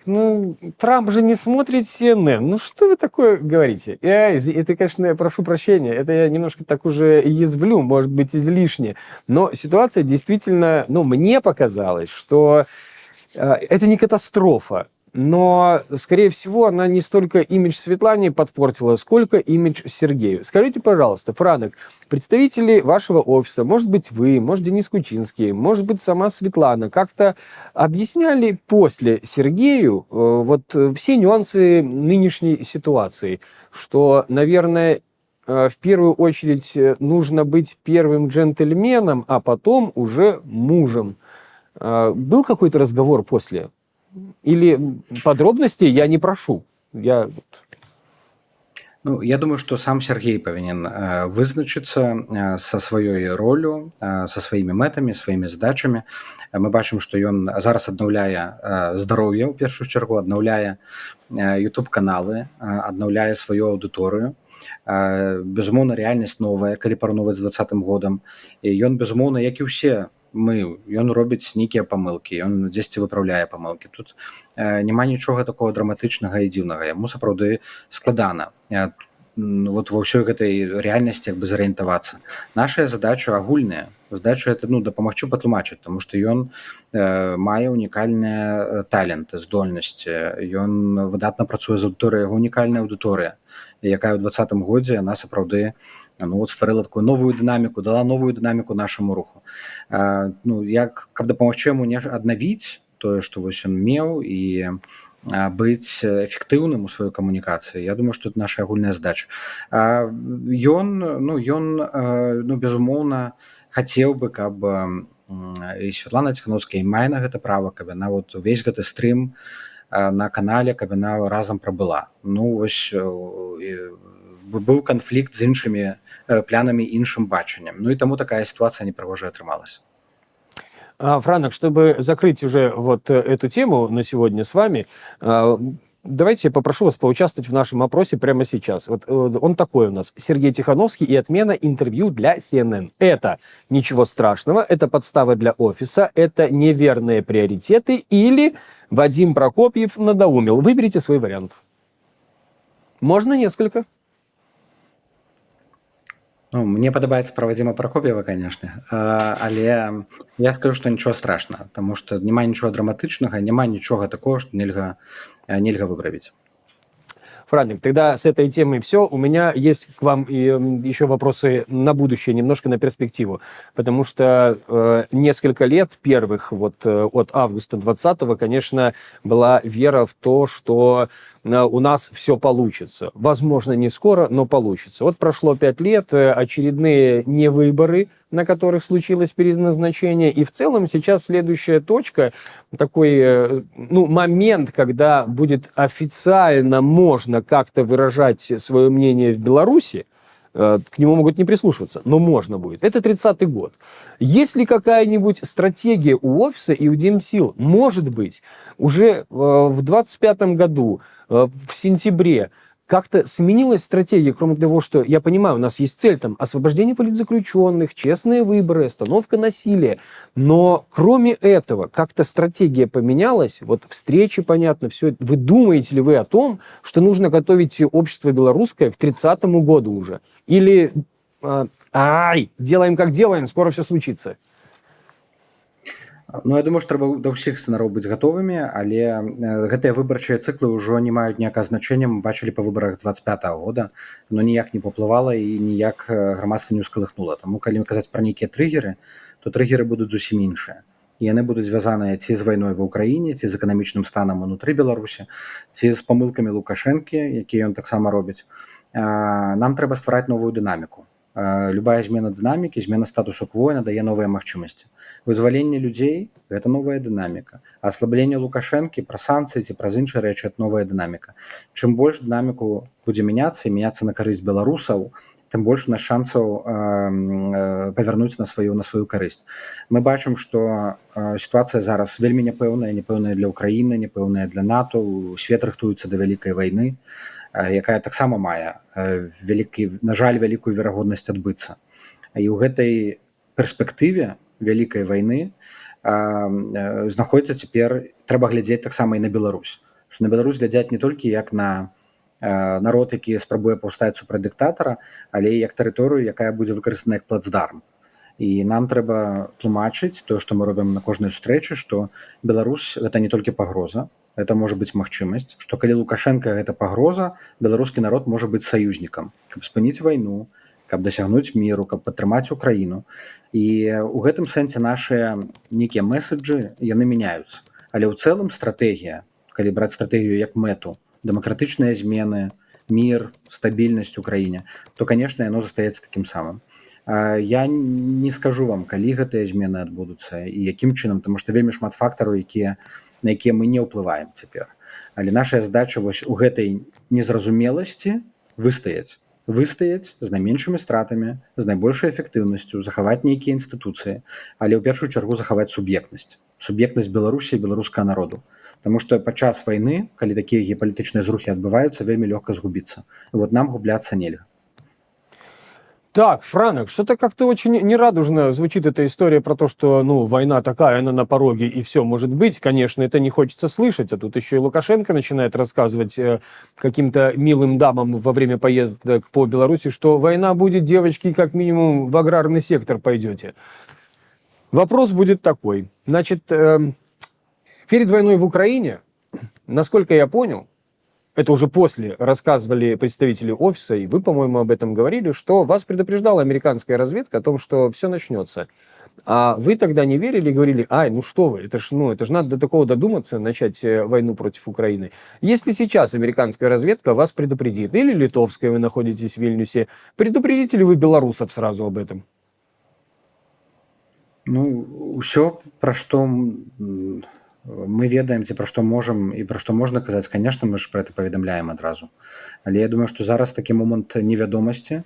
Трамп же не смотрит CNN. Что вы такое говорите? Это, конечно, я прошу прощения, это я немножко так уже язвлю, может быть, излишне. Но ситуация действительно, мне показалось, что это не катастрофа. но, скорее всего, она не столько имидж Светлане подпортила, сколько имидж Сергею. Скажите, пожалуйста, Франек, представители вашего офиса, может быть, вы, может, Денис Кучинский, может быть, сама Светлана, как-то объясняли после Сергею вот все нюансы нынешней ситуации, что, наверное, в первую очередь нужно быть первым джентльменом, а потом уже мужем. Был какой-то разговор после? Или подробностей я не прошу? Ну, я думаю, што сам Сергей павінен вызначыцца са сваёй роллю, са сваімі мэтамі, сваімі задачамі. Мы бачым, што ён зараз аднаўляе здароўе, ў першую чаргу, аднаўляе YouTube-каналы, аднаўляе сваю аўдыторыю. Безумоўна, рэальнасць новая, калі параўноўваць з 2020 годам. І ён, безумоўна, як і ўсе ён робіць нейкія памылкі, ён дзесьці выпраўляе памылкі. Тут няма нічога такого драматычнага і дзіўнага. Яму сапраўды складана вот ва ўсёй гэтай рэальнасці як бы зарыентавацца. Наша задача агульная. Задача это дапамагчы патлумачыць, таму што ён мае унікальныя таленты, здольнасці. Ён выдатна працуе з аўдыторыяй, яго унікальная аўдыторыя, якая ў 2020 годзе яна сапраўды стварыла такую новую дынаміку, дала новую дынаміку нашаму руху. Каб дапамагчы яму аднавіць тое, што вось ён меў, і быць эфектыўным у сваёй камунікацыі. Я думаю, што это наша агульная задача. Ён, безумоўна, хацеў бы, каб і Святлана Ціхановская і мае на гэта права, каб яна вот увесь гэты стрым на канале, каб яна разам прабыла. Вось быў канфлікт з іншымі планамі, іншым бачаннем. І таму такая сітуацыя непрыгожая атрымалася. Франек, чтобы закрыть уже вот эту тему на сегодня с вами, давайте я попрошу вас поучаствовать в нашем опросе прямо сейчас. Вот он такой у нас. Сергей Тихановский и отмена интервью для CNN. Это ничего страшного, это подстава для офиса, это неверные приоритеты или Вадим Прокопьев надоумил. Выберите свой вариант. Можно несколько. Мне падабаецца пра Вадзіма Пракоп'ева, канешне, але я скажу, што нічого страшнага, таму што няма нічога драматычнага, няма нічога такого, што нельга выправіць. Франек, тогда с этой темой все. У меня есть к вам еще вопросы на будущее, немножко на перспективу. Потому что несколько лет первых, вот от августа 2020-го, конечно, была вера в то, что у нас все получится. Возможно, не скоро, но получится. Вот прошло 5 лет, очередные невыборы, на которых случилось переназначение. И в целом сейчас следующая точка, такой момент, когда будет официально можно как-то выражать свое мнение в Беларуси, к нему могут не прислушиваться, но можно будет. Это 30-й год. Есть ли какая-нибудь стратегия у офиса и у Демсил? Может быть, уже в 25-м году, в сентябре, как-то сменилась стратегия, кроме того, что, я понимаю, у нас есть цель, там, освобождение политзаключенных, честные выборы, остановка насилия, но кроме этого, как-то стратегия поменялась, вот встречи, понятно, все. Вы думаете ли вы о том, что нужно готовить общество белорусское к 30-му году уже? Или, делаем как делаем, скоро все случится? Я думаю, што трэба да ўсіх сцэнароў быць гатовымі, але гэтыя выбарчыя цыклы ўжо не маюць ніякага значэння. Мы бачылі па выбарах 25-го года, но ніяк не паплывала і ніяк грамадства не ўскалыхнула. Таму калі казаць пра нейкія трыгеры, то трыгеры будуць зусім іншыя. І яны будуць звязаныя ці з вайной ва ўкраіне, ці з эканамічным станам унутры Беларусі, ці з памылкамі Лукашэнкі, якія ён таксама робіць. Нам трэба ствараць новую дынаміку. Любая змена дынамікі, змена статусу кво надае новыя магчымасці. Вызваленне людзей – гэта новая дынаміка. Аслабленне Лукашэнкі праз санкцыі ці праз іншыя рэчы – это новая дынаміка. Чым больш дынаміку будзе мяняцца і мяняцца на карысць беларусаў, тым больш у нас шансаў павярнуць на сваю карысць. Мы бачым, што сітуацыя зараз вельмі няпэўная для ўкраіны, няпэўная для НАТО, свет рыхтуецца да вялікай вайны, якая таксама мае, на жаль, вялікую верагоднасць адбыцца. І ў гэтай перспектыве вялікай вайны знаходзіцца цяпер, трэба глядзець таксама і на Беларусь. Што на Беларусь глядзяць не толькі як на народ, які спрабуе паўстаць супраць дыктатара, але і як тэрыторыю, якая будзе выкарыстана як плацдарм. І нам трэба тлумачыць тое, што мы робім на кожнай сустрэчы, што Беларусь – гэта не толькі пагроза, это можа быць магчымасць, што калі Лукашенко гэта пагроза, беларускі народ можа быць саюзнікам, каб спыніць вайну, каб дасягнуць міру, каб падтрымаць Украіну. І ў гэтым сэнсе нашыя нейкія месседжы яны мяняюцца. Але ў цэлым стратэгія, калі браць стратэгію як мэту, дэмакратычныя змены, мір, стабільнасць у краіне, то, конечно, яно застаецца такім самым. Я не скажу вам, калі гэтыя змены адбудуцца і якім чынам, тому што вельмі шмат фактараў, на якія мы не ўплываем цяпер. Але наша задача вось у гэтай незразумеласці выстаяць з найменшымі стратамі, з найбольшай эфектыўнасцю, захаваць нейкія інстытуцыі, але ў першую чаргу захаваць суб'ектнасць Беларусі і беларускага народу. Таму што падчас вайны, калі такія геапалітычныя зрухі адбываюцца, вельмі лёгка згубіцца. І вот нам губляцца нельга. Так, Франок, что-то как-то очень нерадужно звучит эта история про то, что, война такая, она на пороге, и все может быть. Конечно, это не хочется слышать, а тут еще и Лукашенко начинает рассказывать каким-то милым дамам во время поездок по Беларуси, что война будет, девочки, как минимум в аграрный сектор пойдете. Вопрос будет такой. Значит, перед войной в Украине, насколько я понял, это уже после рассказывали представители офиса, и вы, по-моему, об этом говорили, что вас предупреждала американская разведка о том, что все начнется. А вы тогда не верили и говорили: ай, что вы, это ж надо до такого додуматься, начать войну против Украины. Если сейчас американская разведка вас предупредит, или литовская, вы находитесь в Вильнюсе, предупредите ли вы белорусов сразу об этом? Все, про что мы ведаем, ці пра што можам і пра што можна казаць, конечно, мы ж пра гэта паведамляем адразу. Але я думаю, што зараз такі момант невядомасці,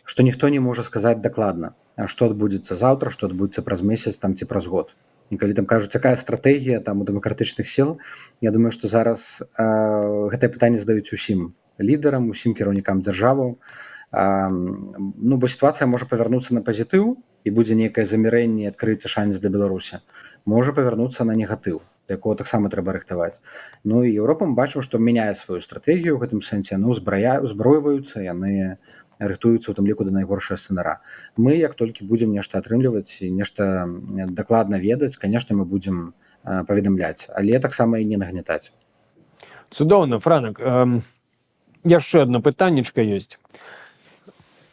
што ніхто не можа сказаць дакладна, што адбудзецца заўтра, што адбудзецца праз месяц ці праз год. І калі там кажуць, якая стратэгія у дэмакратычных сіл, я думаю, што зараз гэтае пытанне задаюць усім лідарам, усім кіраўнікам дзяржаваў. Бо сітуацыя можа павярнуцца на пазітыў, і будзе нейкае замірэнне, адкрыецца шанец для Беларусі. Можа павярнуцца на негатыў, да якого таксама трэба рыхтаваць. І Еўропа, мы бачым, што мяняе сваю стратэгію ў гэтым сэнсе, яны узброіваюцца, яны рыхтуюцца, у тым ліку, да найгоршага сцэнара. Мы, як толькі будзем нешта атрымліваць і нешта дакладна ведаць, конечно, мы будзем паведамляць, але таксама і не нагнятаць. Цудоўна, Франак. Яшчэ одно пытаннечка ёсць.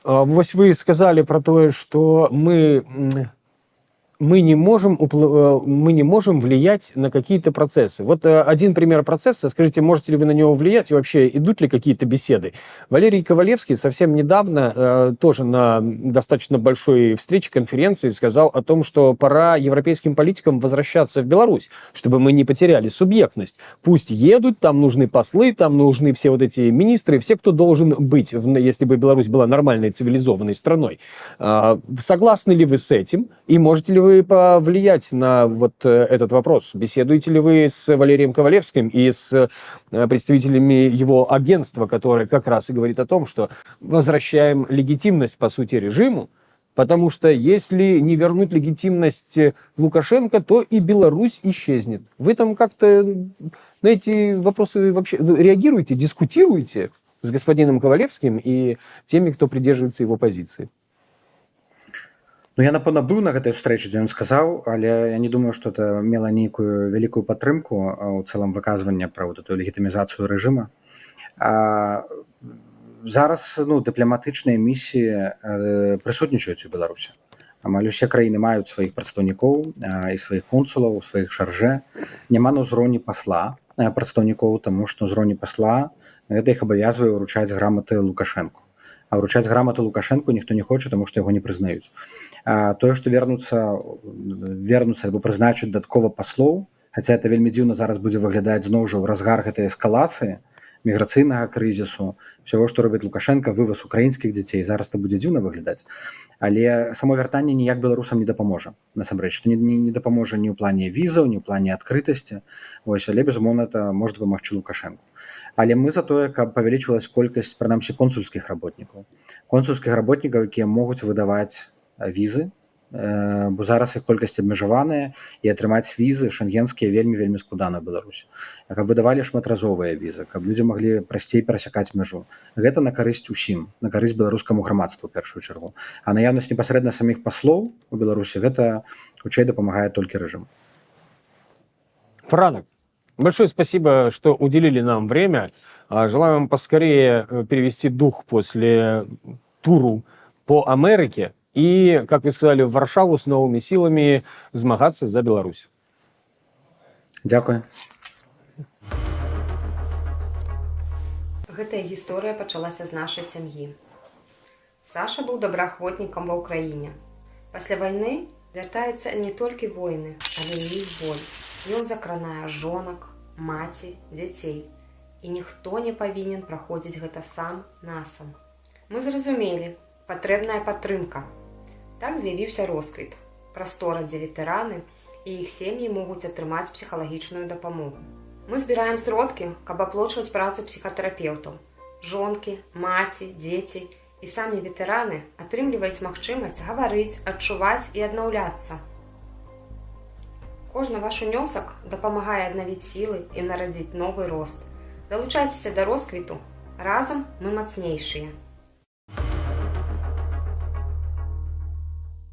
Вось вы сказали про то, что мы не можем влиять на какие-то процессы. Вот один пример процесса. Скажите, можете ли вы на него влиять и вообще идут ли какие-то беседы? Валерий Ковалевский совсем недавно тоже на достаточно большой встрече, конференции сказал о том, что пора европейским политикам возвращаться в Беларусь, чтобы мы не потеряли субъектность. Пусть едут, там нужны послы, там нужны все вот эти министры, все, кто должен быть, если бы Беларусь была нормальной цивилизованной страной. Согласны ли вы с этим? И можете ли вы повлиять на вот этот вопрос? Беседуете ли вы с Валерием Ковалевским и с представителями его агентства, которое как раз и говорит о том, что возвращаем легитимность, по сути, режиму, потому что если не вернуть легитимность Лукашенко, то и Беларусь исчезнет. Вы там как-то на эти вопросы вообще реагируете, дискутируете с господином Ковалевским и теми, кто придерживается его позиции? Я, напэўна, быў на гэтай сустрэчы, дзе ён сказаў, але я не думаю, што это мела нейкую вялікую падтрымку ў цэлым выказвання пра вот эту легітымізацыю рэжыма. Зараз дыпламатычныя місіі прысутнічаюць у Беларусі. Амаль усе краіны маюць сваіх прадстаўнікоў і сваіх консулаў, сваіх шаржэ. Няма на ўзроўні пасла прадстаўнікоў, таму што ўзроўні пасла гэта іх абавязвае ўручаць граматы Лукашэнку. А ўручаць граматы Лукашэнку ніхто не хоча, таму што яго не прызнаюць. Тое, што вернуцца альбо прызначаць дадаткова паслоў, хаця это вельмі дзіўна зараз будзе выглядаць зноў жа ў разгар гэтай эскалацыі, міграцыйнага крызісу, усяго, што робіць Лукашенко, вываз украінскіх дзяцей, зараз это будзе дзіўна выглядаць. Але само вяртанне ніяк беларусам не дапаможа, насамрэч, што не дапаможа ні ў плане візаў, ні ў плане адкрытасці. Але, безумоўна, это можа дапамагчы Лукашенку. Але мы за тое, каб павялічвалась колькасць, прынамсі, консульскіх работнікаў. Консульскіх работнікаў, якія могуць выдаваць візы, бо зараз іх колькасць абмежаваная, і атрымаць візы шэнгенскія вельмі складана ў Беларусі. Каб выдавалі шматразовыя візы, каб людзі маглі прасцей перасякаць мяжу. Гэта на карысць усім, на карысць беларускаму грамадству ў першую чаргу. А наяўнасць непасрэдна саміх паслоў у Беларусі гэта хутчэй дапамагае толькі рэжыму. Франак, Большое спасибо, что уделили нам время. Желаю вам поскорее перевести дух после туру по Америке и, как вы сказали, в Варшаву с новыми силами змагаться за Беларусь. Дзякуй. Гэтая гісторыя пачалася з нашай сям'і. Саша быў добраахвотнікам ва ўкраіне. Пасля вайны вяртаюцца не толькі войны, але і іх боль. Ён закранае жонак, маці, дзяцей. І ніхто не павінен праходзіць гэта сам насам. Мы зразумелі, патрэбная падтрымка. Так з'явіўся росквіт, прастора, дзе ветэраны і іх сем'і могуць атрымаць псіхалагічную дапамогу. Мы збіраем сродкі, каб аплочваць працу псіхатэрапеўтаў. Жонкі, маці, дзеці і самі ветэраны атрымліваюць магчымасць гаварыць, адчуваць і аднаўляцца. Кожны ваш унёсак дапамагае аднавіць сілы і нарадзіць новы рост. Далучайцеся да росквіту. Разам мы мацнейшыя.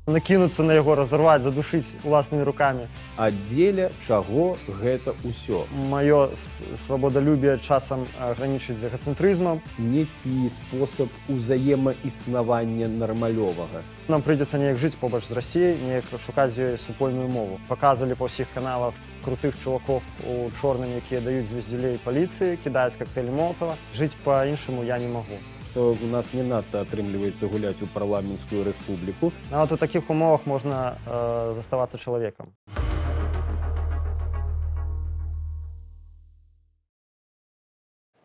Накінуцца на яго, разарваць, задушыць уласнымі рукамі. А дзеля чаго гэта ўсё? Маё свабодалюбе часам гранічыць з эгацэнтрызмам. Некі спосаб узаемаіснавання нармалёвага. Нам прыйдзецца неяк жыць побач з Расіяй, неяк шукаць з ёй супольную мову. Паказвалі па ўсіх каналах крутых чуваков у чорным, якія даюць звездюлей паліцыі, кідаюць коктейлі Молотова. Жыць па-іншаму я не магу. Што у нас не надта атрымліваецца гуляць у парламенцкую рэспубліку. Нават у такіх умовах можна заставацца чалавекам.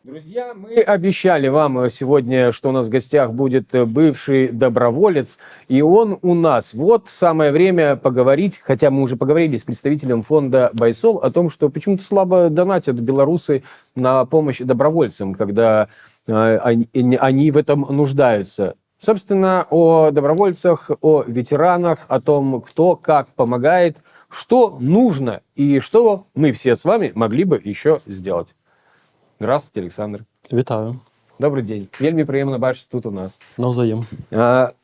Друзья, мы обещали вам сегодня, что у нас в гостях будет бывший доброволец, и он у нас. Вот самое время поговорить, хотя мы уже поговорили с представителем фонда «Байсол» о том, что почему-то слабо донатят белорусы на помощь добровольцам, когда они в этом нуждаются. Собственно, о добровольцах, о ветеранах, о том, кто как помогает, что нужно и что мы все с вами могли бы еще сделать. Здравствуйте, Александр. Вітаю. Добрый день. Вельмі прыемна бачыць тут у нас. Навзаем.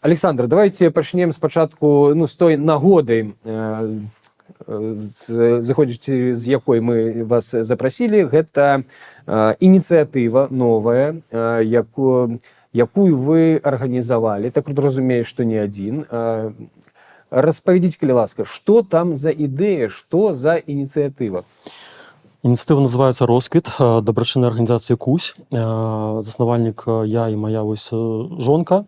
Александр, давайте пачнем спачатку з той нагоды, заходзячы з якой мы вас запрасілі. Гэта ініцыятыва новая, якую вы арганізавалі. Так разумею, што не адзін. Распавядзіце, калі ласка, што там за ідэя, што за ініцыятыва? Ініцыятыва называецца «Росквіт», дабрачынная арганізацыя «Кусь». Заснавальнік я і моя жонка,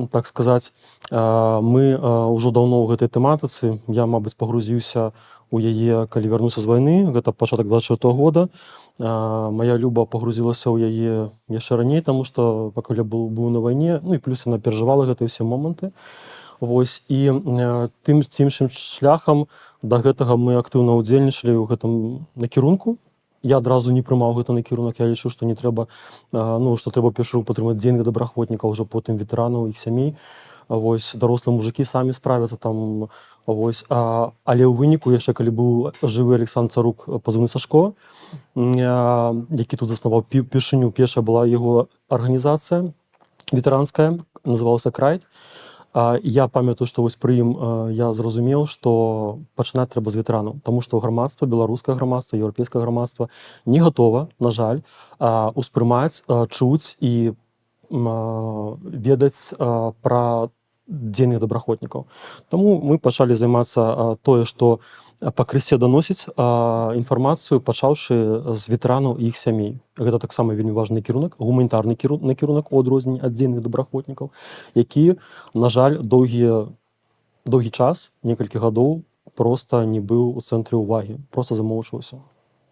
так сказаць. Мы ўжо даўно ў гэтай тэматыцы. Я, мабыць, пагрузіўся у яе, калі вярнуўся з вайны. Гэта пачатак 24-го года. Моя Люба пагрузілася ў яе яшчэ раней, таму што пакуль я быў на вайне, ну і плюс яна перажывала гэтыя ўсе моманты. Вось, і тым ці іншым шляхам да гэтага мы актыўна ўдзельнічалі ў гэтым накірунку. Я адразу не прымаў гэты накірунак, я лічу, што не трэба, што трэба першы падтрымаць дзейных добраахвотнікаў, ўжо потым ветэранаў, іх сямей. Вось, дарослыя мужыкі самі справяцца там. Вось, але ў выніку, яшчэ калі быў жывы Александр Царук, пазыўны Сашко, які тут заснаваў першая была яго арганізацыя ветэранская, называлася «Крайт». Я памятаю, што вось пры ім я зразумеў, што пачынаць трэба з ветэранаў, таму што грамадства, беларускае грамадства, еўрапейскае грамадства не гатова, на жаль, успрымаць, чуць і ведаць пра дзейных добраахвотнікаў. Таму мы пачалі займацца тое, што пакрысе даносіць інфармацыю, пачаўшы з ветэранаў і іх сямей. Гэта таксама вельмі важны накірунак, гуманітарны накірунак у адрозненні ад дзейных добраахвотнікаў, які, на жаль, доўгі час, некалькі гадоў, проста не быў у цэнтры ўвагі, проста замоўчваўся.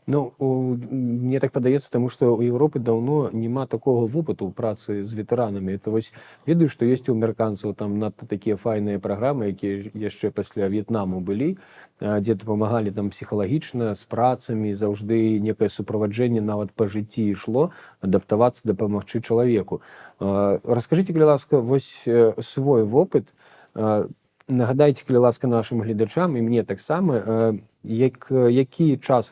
Ну, мне так падаецца, таму што ў Еўропы даўно няма такога вопыту працы з ветэранамі. Это вось ведаю, што ёсць у амерыканцаў там надта такія файныя праграмы, якія яшчэ пасля В'етнаму былі, дзе дапамагалі там псіхалагічна, з працамі, заўжды некае суправаджэнне нават па жыцці ішло, адаптавацца, дапамагчы чалавеку. Раскажыце, калі ласка, вось свой вопыт, нагадайце, калі ласка, нашым гледачам і мне таксама, які час,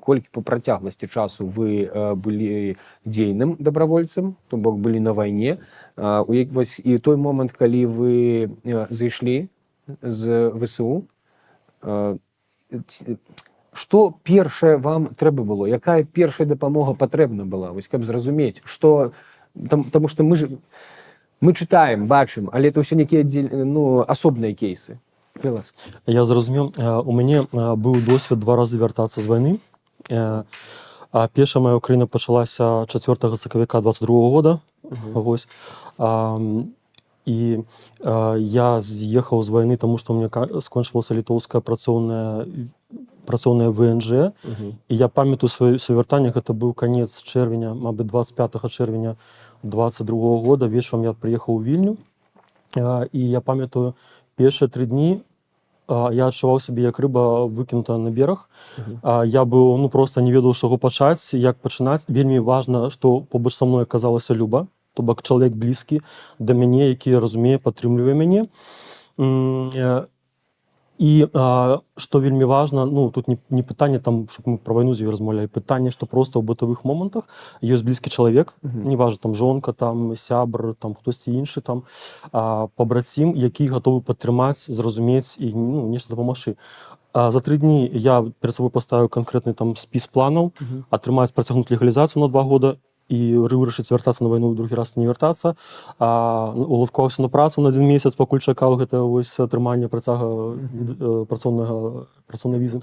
колькі по працягласці часу вы былі дзейным добровольцам, то бок былі на вайне, і той момант, калі вы зайшлі з ВСУ, Што першае вам трэба было? Якая першая дапамога патрэбна была? Вось каб зразумець, што таму што мы чытаем, бачым, але это ўсё нейкія асобныя кейсы. Ласка. Я зразумеў, у мяне быў досвед 2 разы вяртацца з вайны. Першая моя Украіна пачалася 4 сакавіка 22 года. Вось. І я з'ехаў з вайны, таму што ў мяне скончылася літоўская працоўная ВНЖ. І я памятаю сваё вяртанне, гэта быў канец чэрвеня, мабыць, 25 чэрвеня 22 года. Вечарам я прыехаў у Вільню. І я памятаю, першыя 3 дні я адчуваў сябе як рыба выкінутая на бераг. Я быў просто не ведаў, з чаго пачаць, як пачынаць. Вельмі важна, што побач са мной аказалася Люба, то бок чалавек блізкі да мяне, які разумее, падтрымлівае мяне. І што вельмі важна, тут не пытанне, щоб мы пра вайну з ёй размаўлялі, пытанне, што проста ў бытавых момантах ёсць блізкі чалавек, не важна, жонка, сябр, хтосьці іншы, пабрацім, які гатовы падтрымаць, зразумець і нешта дапамагчы. За 3 дні я перад сабой паставіў канкрэтны спіс планаў, атрымаць працягнуць легалізацыю на 2 года, і вырашыць вяртацца на вайну, другі раз не вяртацца. Уладкаваўся на працу на 1 месяц, пакуль чакаў гэта атрымання працяга працоўнай візы.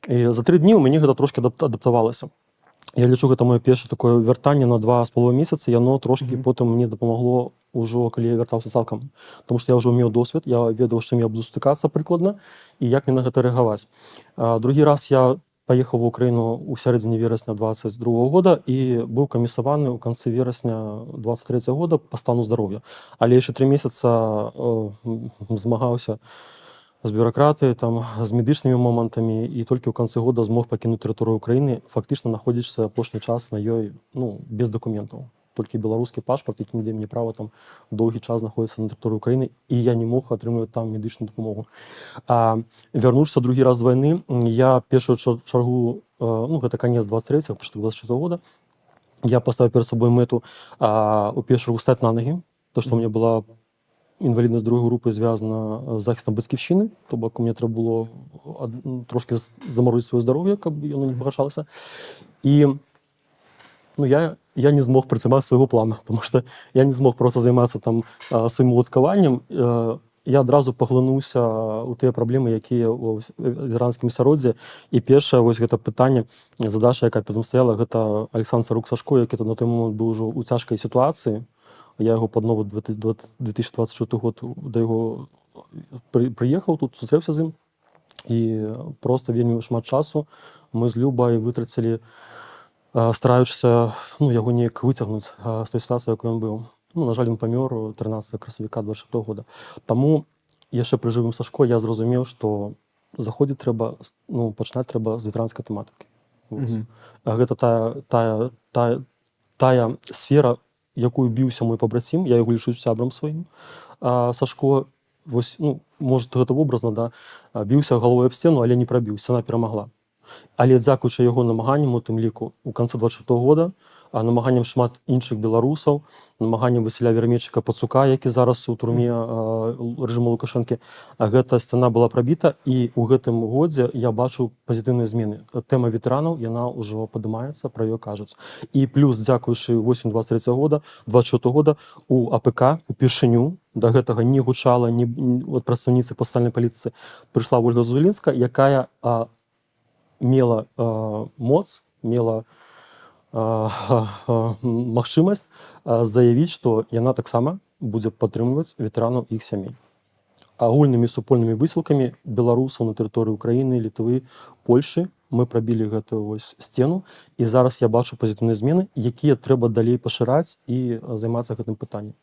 І за 3 дні ў мяне гэта трошкі адаптавалася. Я лічу, гэта маё першае такое вяртанне на 2,5 месяцы, яно трошкі потым мне дапамагло ўжо, калі я вяртаўся цалкам. Таму што я ўжо меў досвед, я ведаў, што я буду стыкацца прыкладна і як мне на гэта рэагаваць. Другі раз я паехаў в Украіну ў сярэдзіне верасня 22 года і быў камісаваны ў канцы верасня 23 года па стану здароўя. Але яшчэ 3 месяца змагаўся з бюракратыяй, з медычнымі момантамі, і толькі ў канцы года змог пакінуць тэрыторыю Украіны, фактычна знаходзячыся апошні час на ёй без дакументаў. Толькі беларускі пашпарт, які не дае мне права доўгі час знаходзіцца на тэрыторыі Украіны, і я не мог атрымліваць там медычную дапамогу. Вярнуўшыся другі раз з вайны, я першую чаргу, гэта канец 23-го, пачатак 24-го года, я паставіў перад сабой мэту у першую чаргу стаць на ногі, то што у мяне была інваліднасць другой групы звязана з захістам бацькаўшчыны, то бок мне трэба было трошкі замарозіць сваё здароўе, каб яно не пагаршалася. І я не змог працаваць свайго плана, тому што я не змог проста займацца сваім уладкаваннем. Я адразу паглынуўся ў тыя праблемы, якія ў ветэранскім асяроддзі. І першае гэта пытанне, задача, якая перад ім стаяла, гэта Александр Царук-Сашко, які на той момант быў ужо ў цяжкай сітуацыі. Я яго пад новы 2024 год да яго прыехаў, тут сустрэўся з ім. І проста вельмі шмат часу мы з Любай вытрацілі, стараючыся яго неяк выцягнуць з той сітуацыі, якой ён быў. На жаль, ён памёр 13 красавіка 24 года. Таму яшчэ пры жывым Сашко я зразумеў, што заходзіць трэба, пачынаць трэба з ветэранскай тэматыкі. Гэта тая сфера, якую біўся мой пабрацім, я яго лічу сябрам сваім. Сашко, можа, гэта вобразна, біўся галовай аб сцену, але не прабіўся, яна перамагла. Але дзякуючы яго намаганням, у тым ліку, у канцы 24 года, намаганням шмат іншых беларусаў, намаганням Васіля Веремейчыка-Пацука, які зараз у турме рэжыму Лукашэнкі, гэта сцяна была прабіта, і ў гэтым годзе я бачу пазітыўныя змены. Тэма ветэранаў, яна ўжо падымаецца, пра ёй кажуць. І плюс, дзякуючы 8-23 года, 24 года, у АПК упершыню да гэтага не гучала ад прадстаўніцы пастальнай паліцыі прыйшла Ольга Зулінска, якая мела моц, мела магчымасць заявіць, што яна таксама будзе падтрымліваць ветэранаў і іх сямей. Агульнымі супольнымі высілкамі беларусаў на тэрыторыі Украіны, Літвы, Польшы мы прабілі гэтую сцену, і зараз я бачу пазітыўныя змены, якія трэба далей пашыраць і займацца гэтым пытаннем.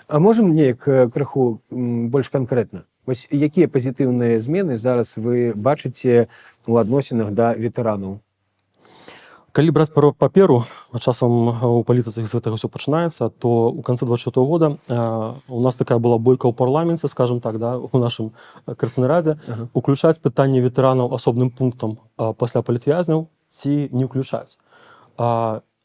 А можам неяк крыху больш канкрэтна? Вось якія пазітыўныя змены зараз вы бачыце ў адносінах да ветэранаў? Калі браць паперу, часам у палітыцы з гэтага ўсё пачынаецца, то ў канцы 24 года у нас такая была бойка ў парламенце, скажем так, у нашым Крэцкай радзе, уключаць пытанне ветэранаў асобным пунктам пасля палітвязняў ці не ўключаць.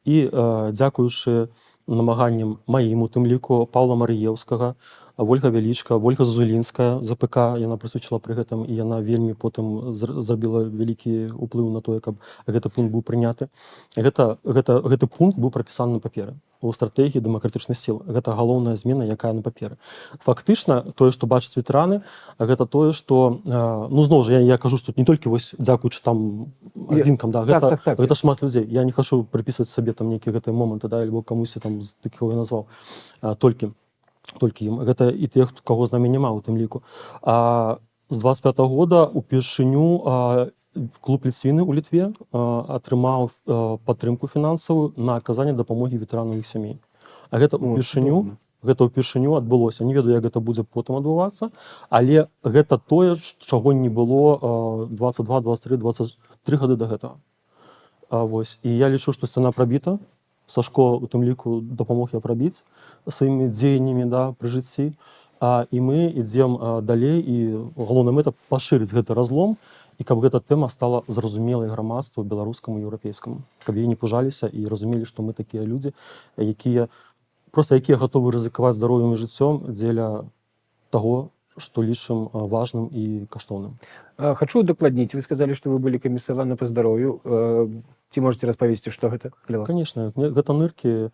І дзякуючы намаганням маім, у тым ліку Паўла Марыеўскага, Вольга Вялічка, Вольга Зазулінская з АПК, яна прысудзіла пры гэтым, і яна вельмі потым зрабіла вялікі ўплыў на тое, каб гэты пункт быў прыняты. Гэты пункт быў прапісаны на паперы у стратэгіі дэмакратычных сіл. Гэта галоўная змена, якая на паперы. Фактычна, тое, што бачаць ветэраны, гэта тое, што, ну, зноў жа, я кажу, што не толькі вось дзякуючы там адзінкам, да, гэта шмат людзей. Я не хачу прыпісваць сабе там нейкія гэтыя моманты, да, альбо камусьці там з такіх я назваў. Толькі ім. Гэта і тых, каго з намі няма ў тым ліку. З 25-го года упершыню клуб Ліцвіны ў Літве атрымаў падтрымку фінансавую на аказанне дапамогі ветэранам іх сямей. А гэта ўпершыню адбылося. Не ведаю, як гэта будзе потым адбывацца, але гэта тое, чаго не было 22, 23, 23 гады да гэтага. Вось. І я лічу, што сцяна прабіта. Сашко у тым ліку дапамог я прабіць сваімі дзеяннямі, да, пры жыцці. І мы ідзем далей, і галоўная мэта пашырыць гэты разлом, і каб гэта тэма стала зразумелай грамадству беларускаму і еўрапейскаму. Каб яе не пужаліся і разумелі, што мы такія людзі, якія гатовы рызыкаваць здароўем і жыццём дзеля таго, што лічым важным і каштоўным. Хочу удакладніць. Вы сказалі, што вы былі камісаваны па здароўю. Ці можаце распавесці, што гэта? Конечно. Гэта ныркі.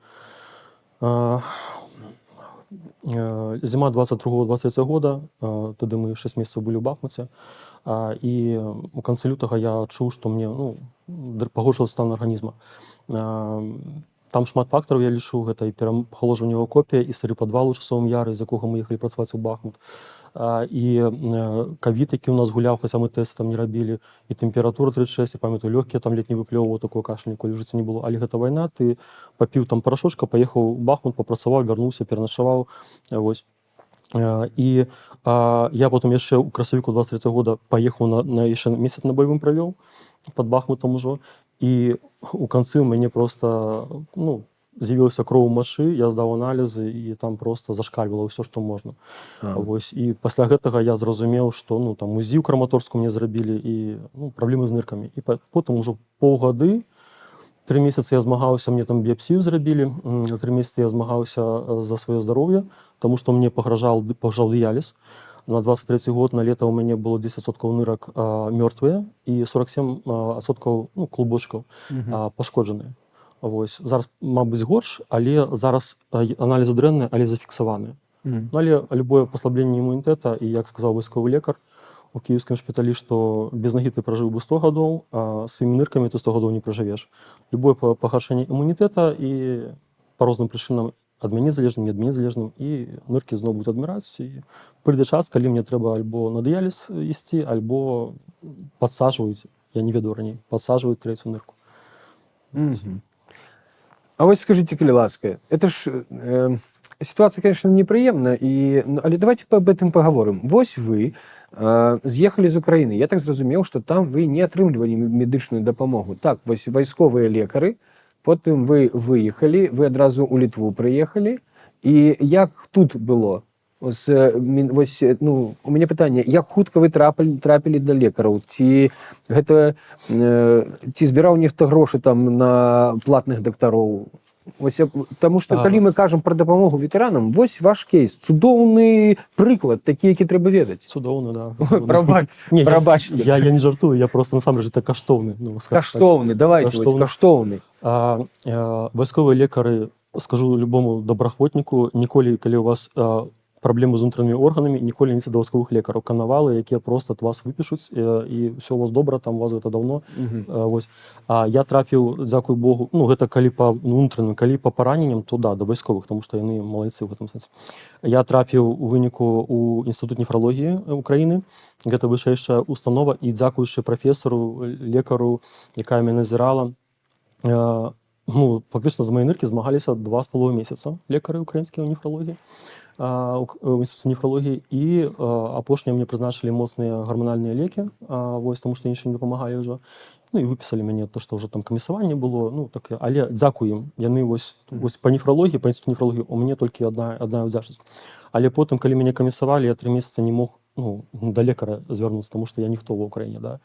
Зіма 22-23 года, тады мы 6 месяцаў былі ў Бахмуце, і у канцы лютага я адчуў, што мне пагоршыўся стан арганізма. Там шмат фактараў, я лічу, гэта і пераходжанне ў акопе, і сыры падвал у часовым яры, з якога мы ехалі працаваць у Бахмут, і ковід, які ў нас гуляў, хаця мы тэсты там не рабілі, і тэмпература 36, і памятаю, лёгкія там ледь не выплёўваў, такое кашля ніколі ў жыцці не было. Але гэта вайна, ты папіў там парашочка, паехаў у Бахмут, папрацаваў, вярнуўся, пераначаваў. Вось. І я потым яшчэ ў красавіку 23 года паехаў на яшчэ месяц на баявым правёў, пад Бахмутам ужо, і у канцы ў мяне проста, з'явілася кроў у мачы, я здаў аналізы, і там проста зашкальвала ўсё, што можна. Вось. І пасля гэтага я зразумеў, што там УЗІ ў Краматорску мне зрабілі, і праблемы з ныркамі. І потым ужо паўгады, 3 месяцы я змагаўся, мне там біяпсію зрабілі, 3 месяцы я змагаўся за сваё здароўе, таму што мне пагражаў дыяліз. На 23 год на лета у мяне было 10% нырак мёртвыя і 47% клубочкаў пашкоджаныя. Вось. Зараз, мабыць, горш, але зараз аналізы дрэнныя, але зафіксаваныя. Але любое паслабленне імунітэта, і, як сказаў вайсковы лекар у кіеўскім шпіталі, што без нагі ты пражыў бы 100 гадоў, а сваімі ныркамі ты 100 гадоў не пражывеш. Любое пагаршэнне імунітэта і па розным прычынам ад мяне залежным, не ад мяне залежным, і ныркі зноў будуць адміраць. І прыйдзе час, калі мне трэба альбо на дыяліз ісці, альбо падсаджваюць, я не ведаю раней, падсаджваюць трэцюю нырку. А вось скажите, калі ласка, это ж ситуация, конечно, неприемна, але давайте об этом поговорим. Вось вы з'ехалі з Украины. Я так зразумеў, что там вы не атрымлівалі медычную дапамогу. Так, вось вайсковыя лекары, потым вы выехалі, вы адразу ў Літву прыехалі. І як тут было? Вось, у мяне пытанне, як хутка вы трапілі да лекараў? Ці збіраў нехта грошы там на платных дактароў? Таму што калі мы кажам пра дапамогу ветэранам, вось ваш кейс, цудоўны прыклад, такі, які трэба ведаць. Цудоўны, да. Прабачце. Я не жартую, я просто насамрэч это каштоўны. Каштоўны, давайте, каштоўны. Вайсковыя лекары, скажу любому добраахвотніку, ніколі, калі у вас праблемы з унутранымі органамі, ніколі не ідзіце да вайсковых лекараў. Канавалы, якія проста ад вас выпішуць, і ўсё у вас добра, там у вас гэта даўно. Я трапіў, дзякуй Богу, гэта калі па унутраным, калі па параненням, то да, да вайсковых, таму што яны малайцы ў гэтым сэнсе. Я трапіў у выніку ў Інстытут нефралогіі Украіны, гэта вышэйшая установа, і дзякуючы прафесару, лекару, якая мяне назірала, фактычна за мае ныркі змагаліся 2,5 месяца лекары украінскія ў нефралогіі, у інстытуце нефралогіі, і апошнія мне прызначылі моцныя гарманальныя лекі, таму што іншыя не дапамагалі ўжо. І выпісалі мяне то, што ўжо там камісаванне было, але дзякуй ім. Яны вось па нефралогіі, па інстытуту нефралогіі, у мяне толькі адна ўдзячнасць. Але потым, калі мяне камісавалі, я 3 месяцы не мог да лекара звярнуцца, таму што я ніхто ва ўкраіне, да.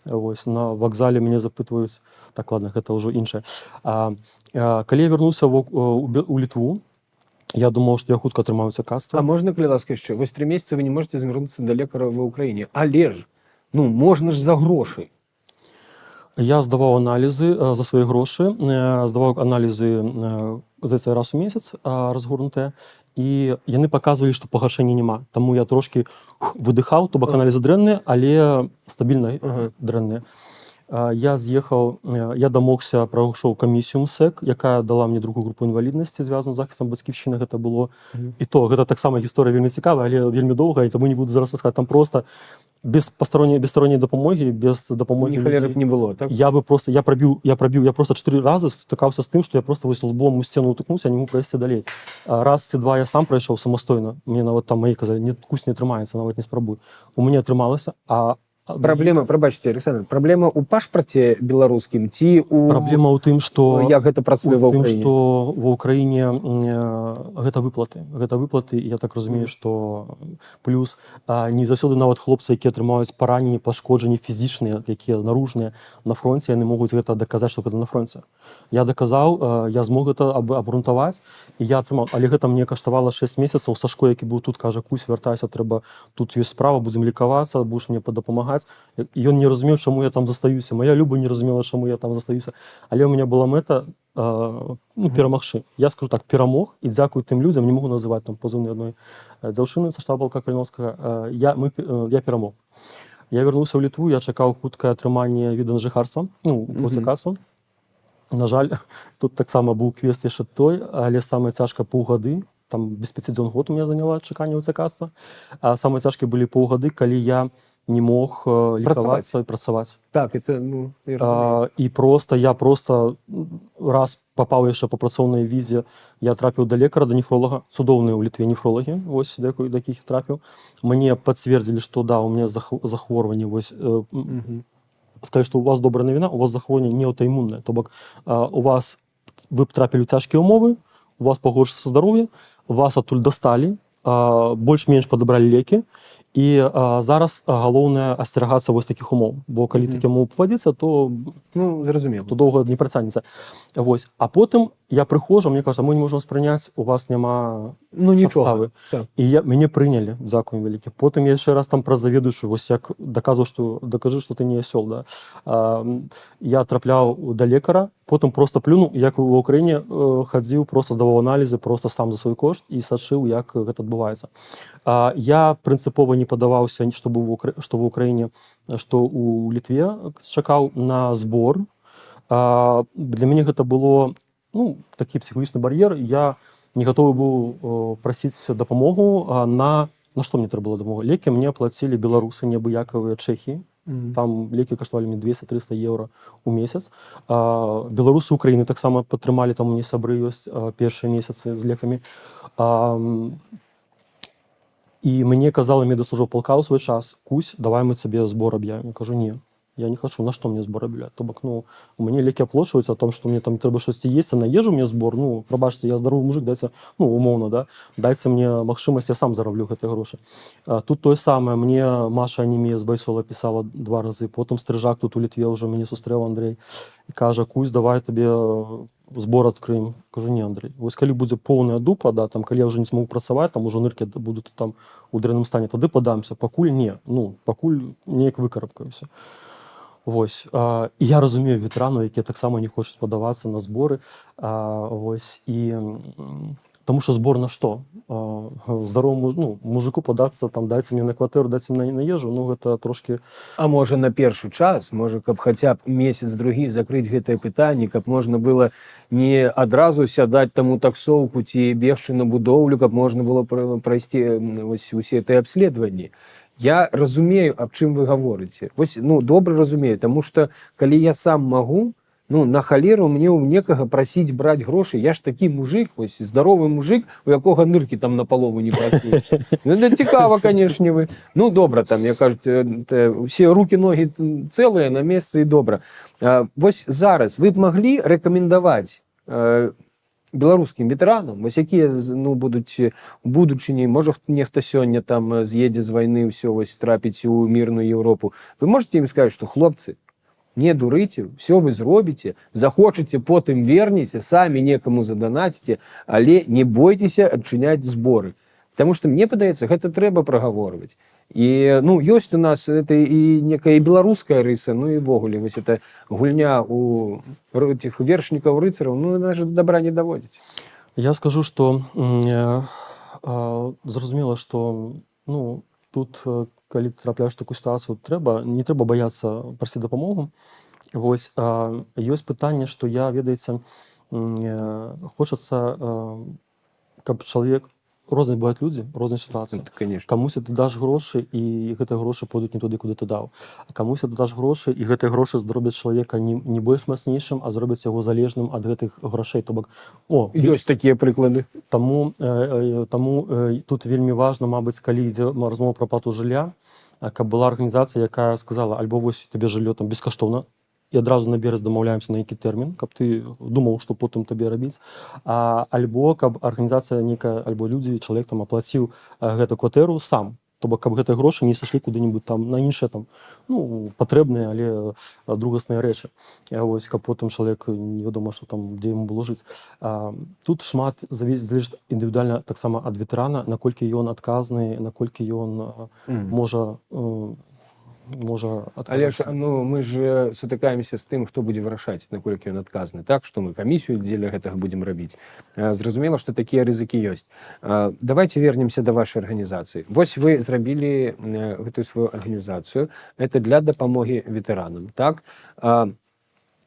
Вось, на вакзале мяне запытваюць, так, ладно, гэта ўжо іншае. Калі я вярнуўся ў Літву, Я думав, што я хутка атрымаю цякацтва. А можна, калі ласка, яшчэ? Вось 3 месяцы вы не можете звярнуцца да лекара ва ўкраіне. Але ж, ну, можна ж за грошы. Я здаваў аналізы за свае грошы, здаваў аналізы, здаецца, раз у месяц разгорнутыя, і яны паказвалі, што пагаршэння няма. Таму я трошкі выдыхаў, то бок аналізы дрэнныя, але стабільна дрэнныя. Я з'ехаў, я дамогся, прайшоў камісію МСЭК, якая дала мне другую групу інваліднасці, звязаную з захістам бацьківшчыны гэта было. І то, гэта таксама гісторыя вельмі цікавая, але вельмі доўгая, і таму не буду зараз расказваць. Там проста без сторонней дапамогі, без дапамогі Ні халеры б не было, так? я просто 4 разы стыкаўся з тым, што я просто вось лбом у сцену утыкнуўся, не мог прайсці далей. Раз ці два я сам прайшоў самастойна. Мне нават там маі казалі, кусь не атрымаецца, нават не спрабуй. У мяне атрымалася, Праблема, прабачце, Александр, праблема ў пашпарце беларускім ці ў... Праблема ў тым, што як гэта працуе ва тым, ўкраіне? што ва ўкраіне гэта выплаты. Гэта выплаты, і я так разумею, што плюс не заўсёды нават хлопцы, якія атрымаюць параненні, пашкоджанні фізічныя, якія наружныя на фронце, яны могуць гэта даказаць, што гэта на фронце. Я даказаў, я змог гэта абгрунтаваць, і я атрымаў. Але гэта мне каштавала 6 месяцаў. Сашко, які быў тут, кажа, Кусь, вяртайся, трэба, тут ёсць справа, будзем лікавацца, будзеш мне дапамагаць. І ён не разумеў, чаму я там застаюся. Моя Люба не разумела, чаму я там застаюся. Але ў мяне была мэта перамагчы. Я скажу так, перамог, і дзякую тым людзям, не могу называць там пазыўны адной дзяўчыны са штаба полка Каліновскага, я перамог. Я вярнуўся ў Літву, я чакаў хуткае атрыманне віда на жыхарства, по цікавству. На жаль, тут таксама быў квест яшчэ той, але самае цяжка паўгады, там без 5 дзён год у меня заняла чаканне ў цікавства. А самыя цяжкія былі паўгады, калі я не мог лікавацца і працаваць. Так, это, ну, я разумею. І я просто раз папаў яшчэ па працоўнай візе, я трапіў да лекара, да нефролага, цудоўныя ў Літве нефролагі, вось, да якіх я трапіў. Мне пацвердзілі, што да, у меня захворванне, вось, сказаць, што у вас добрая навіна, у вас захворванне не аўтаімуннае, то бок вы трапілі ў цяжкія ўмовы, у вас пагоршыцца здароўе, вас адтуль дасталі, больш-менш падабралі лекі, і зараз галоўнае асцерагацца вось такіх умоў, бо калі такі умоў павадзіцца, то зразумела, то доўга не працягнецца. Вось. А потым я прыхожу, мне кажа, мы не можам спрыняць, у вас няма нічога. Так. І мяне прынялі, дзякуем вялікі. Потым я яшчэ раз там праз заведуючую, вось як даказваў, што дакажы, што ты не асёл, да. Я трапляў да лекара, потым проста плюнуў, як ва ўкраіне хадзіў, проста здаваў аналізы, проста сам за свой кошт і сачыў, як гэта адбываецца. Я прынцыпова не падаваўся, што ва ўкраіне, што ў Літве чакаў на збор. Для мяне гэта было такі псіхалагічны бар'ер. Я не гатовы быў прасіць дапамогу. На што мне трэба было дапамога? Лекі мне аплацілі беларусы неабыякавыя чэхі. Там лекі каштавалі мне 200-300 еўра ў месяц. Беларусы Украіны таксама падтрымалі, там у мяне сябры ёсць першыя месяцы з лекамі. І мне казала медслужба полка ў свой час: Кусь, давай мы цябе збор аб'явім. Я кажу, не, я не хочу, на што мне збор аб'являць? То бок, у мяне лекі аплачваюцца о том, што мне там трэба штосьці есці, на ежу мне збор, прабачце, я здаровы мужик, дайце, умоўна, да, дайце мне магчымасць, я сам зараблю гэтыя грошы. Тут тое самае, мне Маша Анемія з Байсола пісала 2 разы, потым Стрыжак тут у Літве ўжо мяне сустрэў Андрей і кажа: Кусь, давай табе збор адкрыем. Кажу, не, Андрей, вось калі будзе поўная дупа, да, там, калі я ўжо не змогу працаваць, там ужо ныркі будуць там у дрэнным стане, тады падамся, пакуль не, пакуль неяк выкарабкаюся. Вось. І я разумею ветэранаў, якія таксама не хочуць падавацца на зборы. Вось. І тому що збор на што? Здаровому мужику падацца, там, дайце мне на кватэру, дайце мне на ежу, гэта трошки... А можа на першы час, можа, каб хаця б месяц-другі закрыць гэтае пытанне, каб можна было не адразу сядаць там у таксоўку ці бегчы на будоўлю, каб можна было прайсці усе гэтыя абследаванні. Я разумею, аб чым вы гаворыце. Вось, добра разумею, таму што калі я сам магу, на халеру мне ў некага прасіць браць грошы. Я ж такі мужик, вось, здаровы мужик, у якога ныркі там на палову не працуюць. Цікава, канешне, вы. Добра, там, я кажу, усе рукі, ногі цэлыя на месцы і добра. Вось зараз вы б маглі рэкамендаваць беларускім ветэранам, вось якія будуць у будучыні, можа нехта сёння там з'едзе з вайны, ўсё, вось, трапіць у мірную Еўропу. Вы можете ім сказаць, што хлопцы, Не дурыце, все вы зробіце, захочаце, потым вернеце, самі некаму заданаціце, але не бойцеся адчыняць зборы. Таму што мне падаецца, гэта трэба прагаворваць. І ну, ёсць у нас это і некая беларуская рыса, ну і ввогуле вось эта гульня у этих вершнікаў рыцараў, ну даже добра не даводзіць. Я скажу, што зразумела, што ну, тут, калі трапляеш такую сітуацыю, не трэба баяцца прасіць дапамогу. Вось, ёсць пытанне, што я, ведаеце, хочацца, каб чалавек, розныя бываюць людзі, розныя сітуацыі. Конечно. Камусь ты даш грошы, і гэтыя грошы пойдуць не туды, куды ты даў. А камусь ты даш грошы, і гэтыя грошы зробяць чалавека не больш мацнейшым, а зробяць яго залежным ад гэтых грошай. То бок, ёсць такія прыклады. Таму тут вельмі важна, мабыць, калі ідзе размова пра плату жылля, каб была арганізацыя, якая сказала, альбо вось табе жыллё там бескаштоўна, і адразу наперад дамаўляемся на які тэрмін, каб ты думаў, што потым табе рабіць, альбо каб арганізацыя некая, альбо людзі, чалавек там аплаціў гэту кватэру сам. То бок, каб гэтыя грошы не сышлі куды-небудзь там на іншыя там, ну, патрэбныя, але другасныя рэчы. Вось, каб потым чалавек невядома, што там, дзе яму было жыць. Тут шмат залежыць індывідуальна таксама ад ветэрана, наколькі ён адказны, наколькі ён можа Але адказаць. ну, мы ж сутыкаемся з тым, хто будзе вырашаць, наколькі ён адказны. Так, што мы камісію дзеля гэтага будзем рабіць. Зразумела, што такія рызыкі ёсць. Давайте вернемся да вашай арганізацыі. Вось вы зрабілі гэтую сваю арганізацыю. Это для дапамогі ветэранам. Так?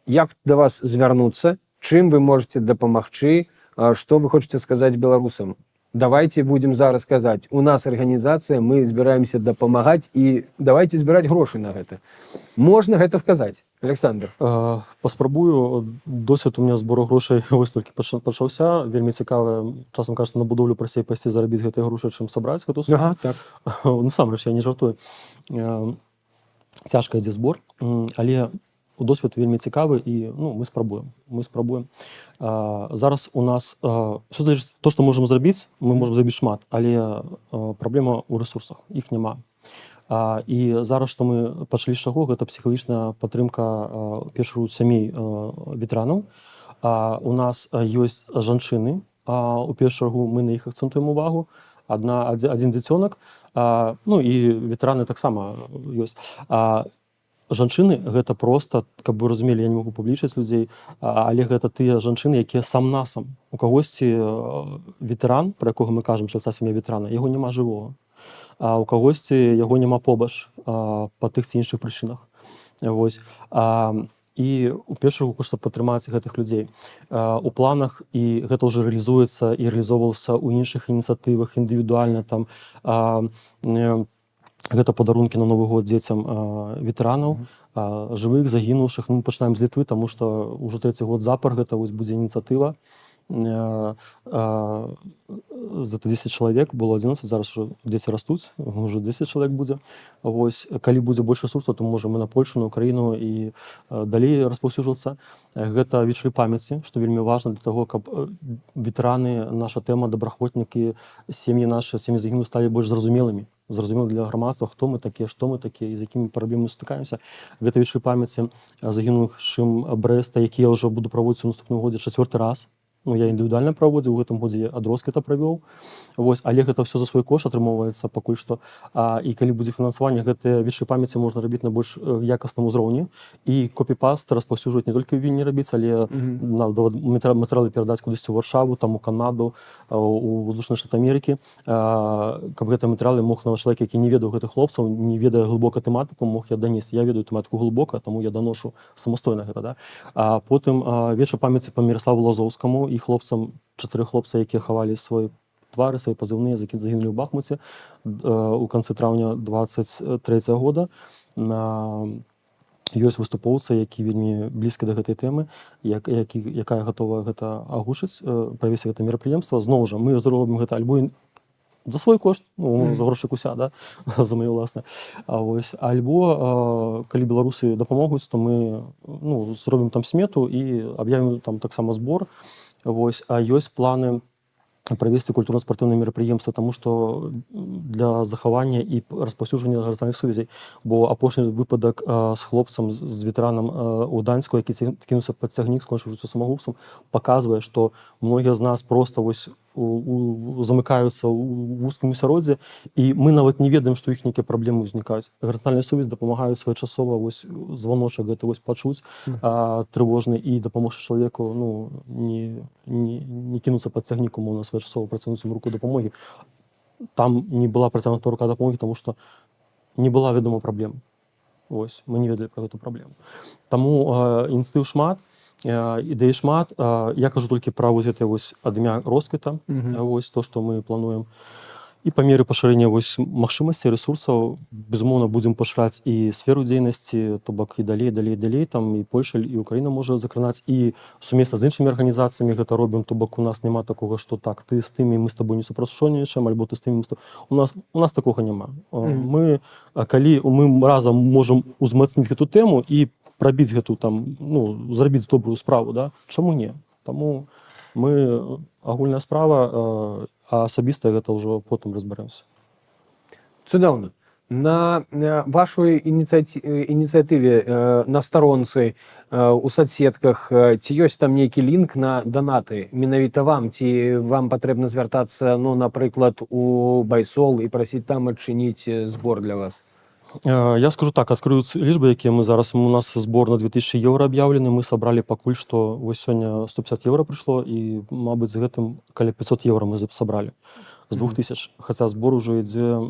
Як да вас звярнуцца? Чым вы можете дапамагчы? Што вы хочаце сказаць беларусам? Давайте будем зараз казаць, у нас арганізацыя, мы збіраемся дапамагаць і давайте збіраць грошы на гэта. Можна гэта сказаць, Александр? Паспрабую. Досвед у меня збору грошай вось толькі пачаўся. Вельмі цікава, часам кажется, на будоўлю прасцей пайсці зарабіць гэтыя грошы, чым сабраць гэту суму. Ага, так. Насамрэч, я не жартую. Цяжка ідзе збор, але досвед вельмі цікавы і ну, мы спрабуем. Зараз у нас все залежыць, то, што можам зрабіць, мы можам зрабіць шмат, але праблема ў рэсурсах, іх няма. І зараз, што мы пачалі з чаго, гэта псіхалагічная падтрымка першых сямей ветэранаў. У нас ёсць жанчыны, у першую чаргу мы на іх акцэнтуем увагу, адзін дзіцёнак, ну і ветэраны таксама ёсць. Жанчыны гэта проста, каб вы разумелі, я не магу публічыць людзей, але гэта тыя жанчыны, якія сам-насам. У кагосьці ветэран, пра якога мы кажам, чальца сям'я ветэрана, яго няма жывога. А у кагосьці яго няма побач па тых ці іншых прычынах. Вось. І у першую хочацца падтрымаць гэтых людзей. У планах, і гэта ўжо рэалізуецца і рэалізоўвалася ў іншых ініцыятывах індывідуальна, там гэта падарункі на Новы год дзецям ветэранаў, жывых, загінуўшых. Мы пачынаем з Літвы, таму што ўжо 3-й год запар гэта вось будзе ініцыятыва. За 10 чалавек, было 11, зараз уже дзеці растуць, уже 10 чалавек будзе. Вось, калі будзе больш ресурсаў, то можа мы на Польшу, на Украіну і далей распаўсюджвацца. Гэта вечары памяці, што вельмі важна для того, каб ветэраны, наша тэма, добраахвотнікі, сем'і нашы, сем'і загінулых сталі больш зразумелымі для грамадства, хто мы такія, што мы такія і з якімі праблемамі сутыкаемся. Гэта вечары памяці загінуўшым Брэста, які я ўжо буду праводзіць у наступным годзе 4-й раз. Ну, я індывідуальна праводзіў, у гэтым годзе ад росквіта правёў. Вось, але гэта ўсё за свой кошт атрымоўваецца пакуль што. І калі будзе фінансаванне, гэтыя вечары памяці можна рабіць на больш якасным узроўні. І копі-паст распаўсюджваць не толькі ў Вільні рабіць, але матэрыялы перадаць кудысьці ў Варшаву, там у Канаду, у Злучаныя Штаты Амерыкі. Каб гэтыя матэрыялы мог нават чалавек, які не ведаў гэтых хлопцаў, не ведае глыбока тэматыку, мог я данесці. Я ведаю тэматыку глыбока, таму я даношу самастойна гэта. Да? Потым вечар памяці па Міраславу Лазоўскаму і хлопцам, 4 хлопца, якія хавалі свой твары, свае пазыўныя, загінулі ў Бахмуце у канцы траўня 23 года. Ёсць выступоўца, які вельмі блізкі да гэтай тэмы, якая гатова гэта агучыць, правесці гэта мерапрыемства. Зноў жа, мы зробім гэта альбо за свой кошт, ну, за грошы Куся, да? За мае ўласныя. Альбо, калі беларусы дапамогуць, то мы зробім там смету і аб'явім там таксама збор. Вось, а ёсць планы правесці культурна-спартыўныя мерапрыемствы, таму што для захавання і распаўсюджвання гарызантальных сувязей. Бо апошні выпадак з хлопцам, з ветэранам у Гданьску, які кінуўся пад цягнік, скончыў жыццё самагубствам, паказвае, што многія з нас проста вось замыкаюцца ў вузкім асяроддзі, і мы нават не ведаем, што іх нейкія праблемы ўзнікаюць. Гарызантальныя сувязі дапамагаюць своечасова вось званочак гэты вось пачуць трывожны і дапамогчы чалавеку, ну, не кінуцца пад цягнік, умоўна, своечасова працягнуць ім руку дапамогі. Там не была працягнута рука дапамогі, таму што не была вядома праблем. Вось, мы не ведалі пра гэту праблему. Таму ініцыятыў шмат, ідэй шмат. Я кажу толькі пра вось гэта вось ад імя росквіта, вось то, што мы плануем. І па меры пашырэння вось магчымасцей, рэсурсаў, безумоўна, будзем пашыраць і сферу дзейнасці, то бок і далей, там і Польша, і Украіна можа закранаць, і сумесна з іншымі арганізацыямі гэта робім, то бок у нас няма такога, што так, ты з тымі, мы з табой не супрацоўнічаем, альбо ты з тымі, у нас такога няма. Калі мы разам можам узмацніць гэту тэму і прабіць гэту там, ну, зрабіць добрую справу, да? Чаму не? Таму мы агульная справа, а асабіста гэта ўжо потым разбярэмся. Цудоўна. На вашай ініцыятыве на старонцы у соцсетках ці ёсць там нейкі лінк на данаты менавіта вам, ці вам патрэбна звяртацца, ну, напрыклад, у Байсол і прасіць там адчыніць збор для вас? Я скажу так, открою лічбы, якія мы зараз, у нас збор на 2000 еўра аб'яўлены, мы сабралі пакуль што, вось сёння 150 еўра прыйшло, і, мабыць, з гэтым каля 500 еўра мы сабралі з 2000. Хаця збор ужо ідзе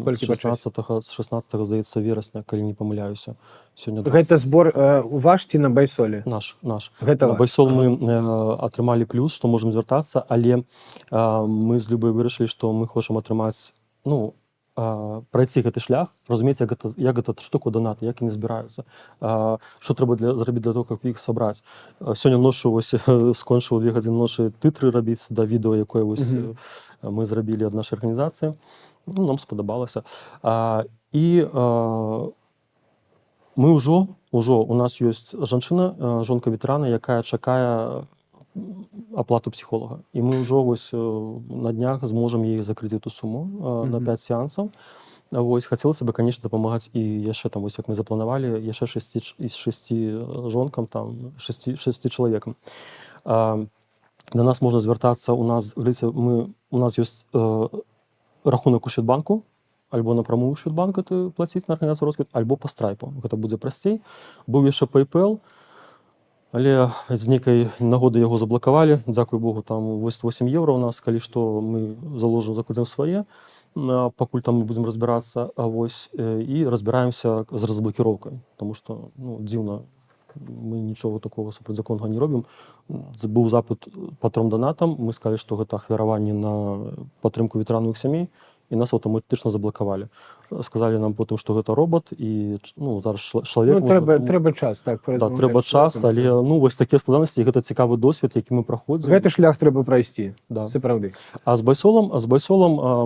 з 16, здаецца, верасня, калі не памыляюся. Гэта збор ваш ці на Байсоле? Наш. Гэта на Байсол мы атрымалі плюс, што можам звяртацца, але мы з Любай вырашылі, што мы хочам атрымаць, ну, прайці гэты шлях, разумець, як гэта штуку данаты, як яны збіраюцца, што трэба зрабіць для того, каб іх сабраць. Сёння ноччу вось скончыў 2 гадзіны ночы тытры рабіць да відэа, якое вось мы зрабілі ад нашай арганізацыі. Ну, нам спадабалася. І мы ўжо, у нас ёсць жанчына, жонка ветэрана, якая чакае аплату псіхолага. І мы ўжо вось на днях зможам ей закрыць эту суму на 5 сеансаў. Вось, хацелася бы, конечно, дапамагаць і яшчэ там, вось як мы запланавалі, яшчэ 6 жонкам, там 6 чалавекам. Да нас можна звяртацца, у нас ёсць рахунак у Шведбанку, альбо напрамую у Шведбанку ты плаціць на арганізацыю росквіт, альбо па страйпу. Гэта будзе прасцей. Быў яшчэ PayPal, але з нейкай нагоды яго заблакавалі. Дзякуй Богу, там 8 еўра у нас, калі што мы закладзем свае, пакуль там мы будзем разбірацца, і разбіраемся з разблакіроўкай, таму што, ну, дзіўна, мы нічога такого супрацьзаконнага не робім. Быў запыт па 3 донатам, мы сказалі, што гэта ахвяраванне на падтрымку ветэранаў сямей, і нас аўтаматычна заблакавалі. Сказалі нам потым, што гэта робот, і, ну, зараз чалавек... Ну, трэба час, так. Да, трэба час, але, ну, вось такія складанасці, і гэта цікавы досвед, які мы праходзім. Гэты шлях трэба прайсці, да. Сапраўды. А з Байсолам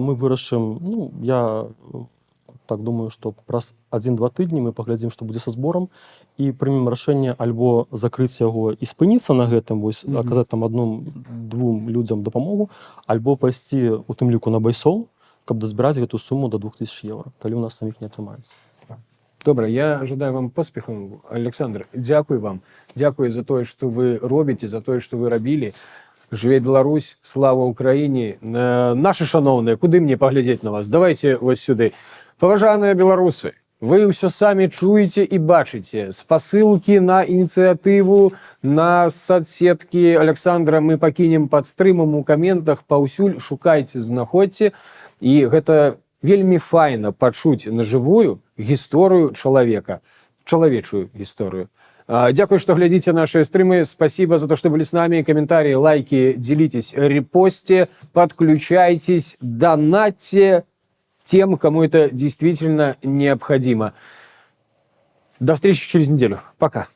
мы вырашым, ну, я так думаю, што праз 1-2 тыдні мы паглядзім, што будзе са зборам, і прымем рашэнне альбо закрыць яго і спыніцца на гэтым, вось, аказаць там 1-2 людзям дапамогу, альбо пайсці у тым ліку на Байсол, каб дазбіраць гэту суму до 2000 еўра, калі ў нас саміх не атрымаецца. Добра, я жадаю вам поспехаў. Александр, дзякуй вам. Дзякуй за тое, што вы робіце, за тое, што вы рабілі. Жыве Беларусь, слава Украіне. Нашы шаноўныя, куды мне паглядзець на вас? Давайте вось сюды. Паважаныя беларусы, вы ўсё самі чуеце і бачыце. Спасылкі на ініцыятыву, на соцсеткі Александра мы пакінем пад стрымам у каментах, паўсюль шукайце, знаходзьце. І гэта вельмі файна пачуць нажывую гісторыю чалавека, чалавечую гісторыю. Дякую, што глядзіце наши стримы. Спасибо за то, что были с нами. Комментарии, лайки, делитесь, репостите, подключайтесь, донатьте тем, кому это действительно необходимо. До встречи через неделю. Пока.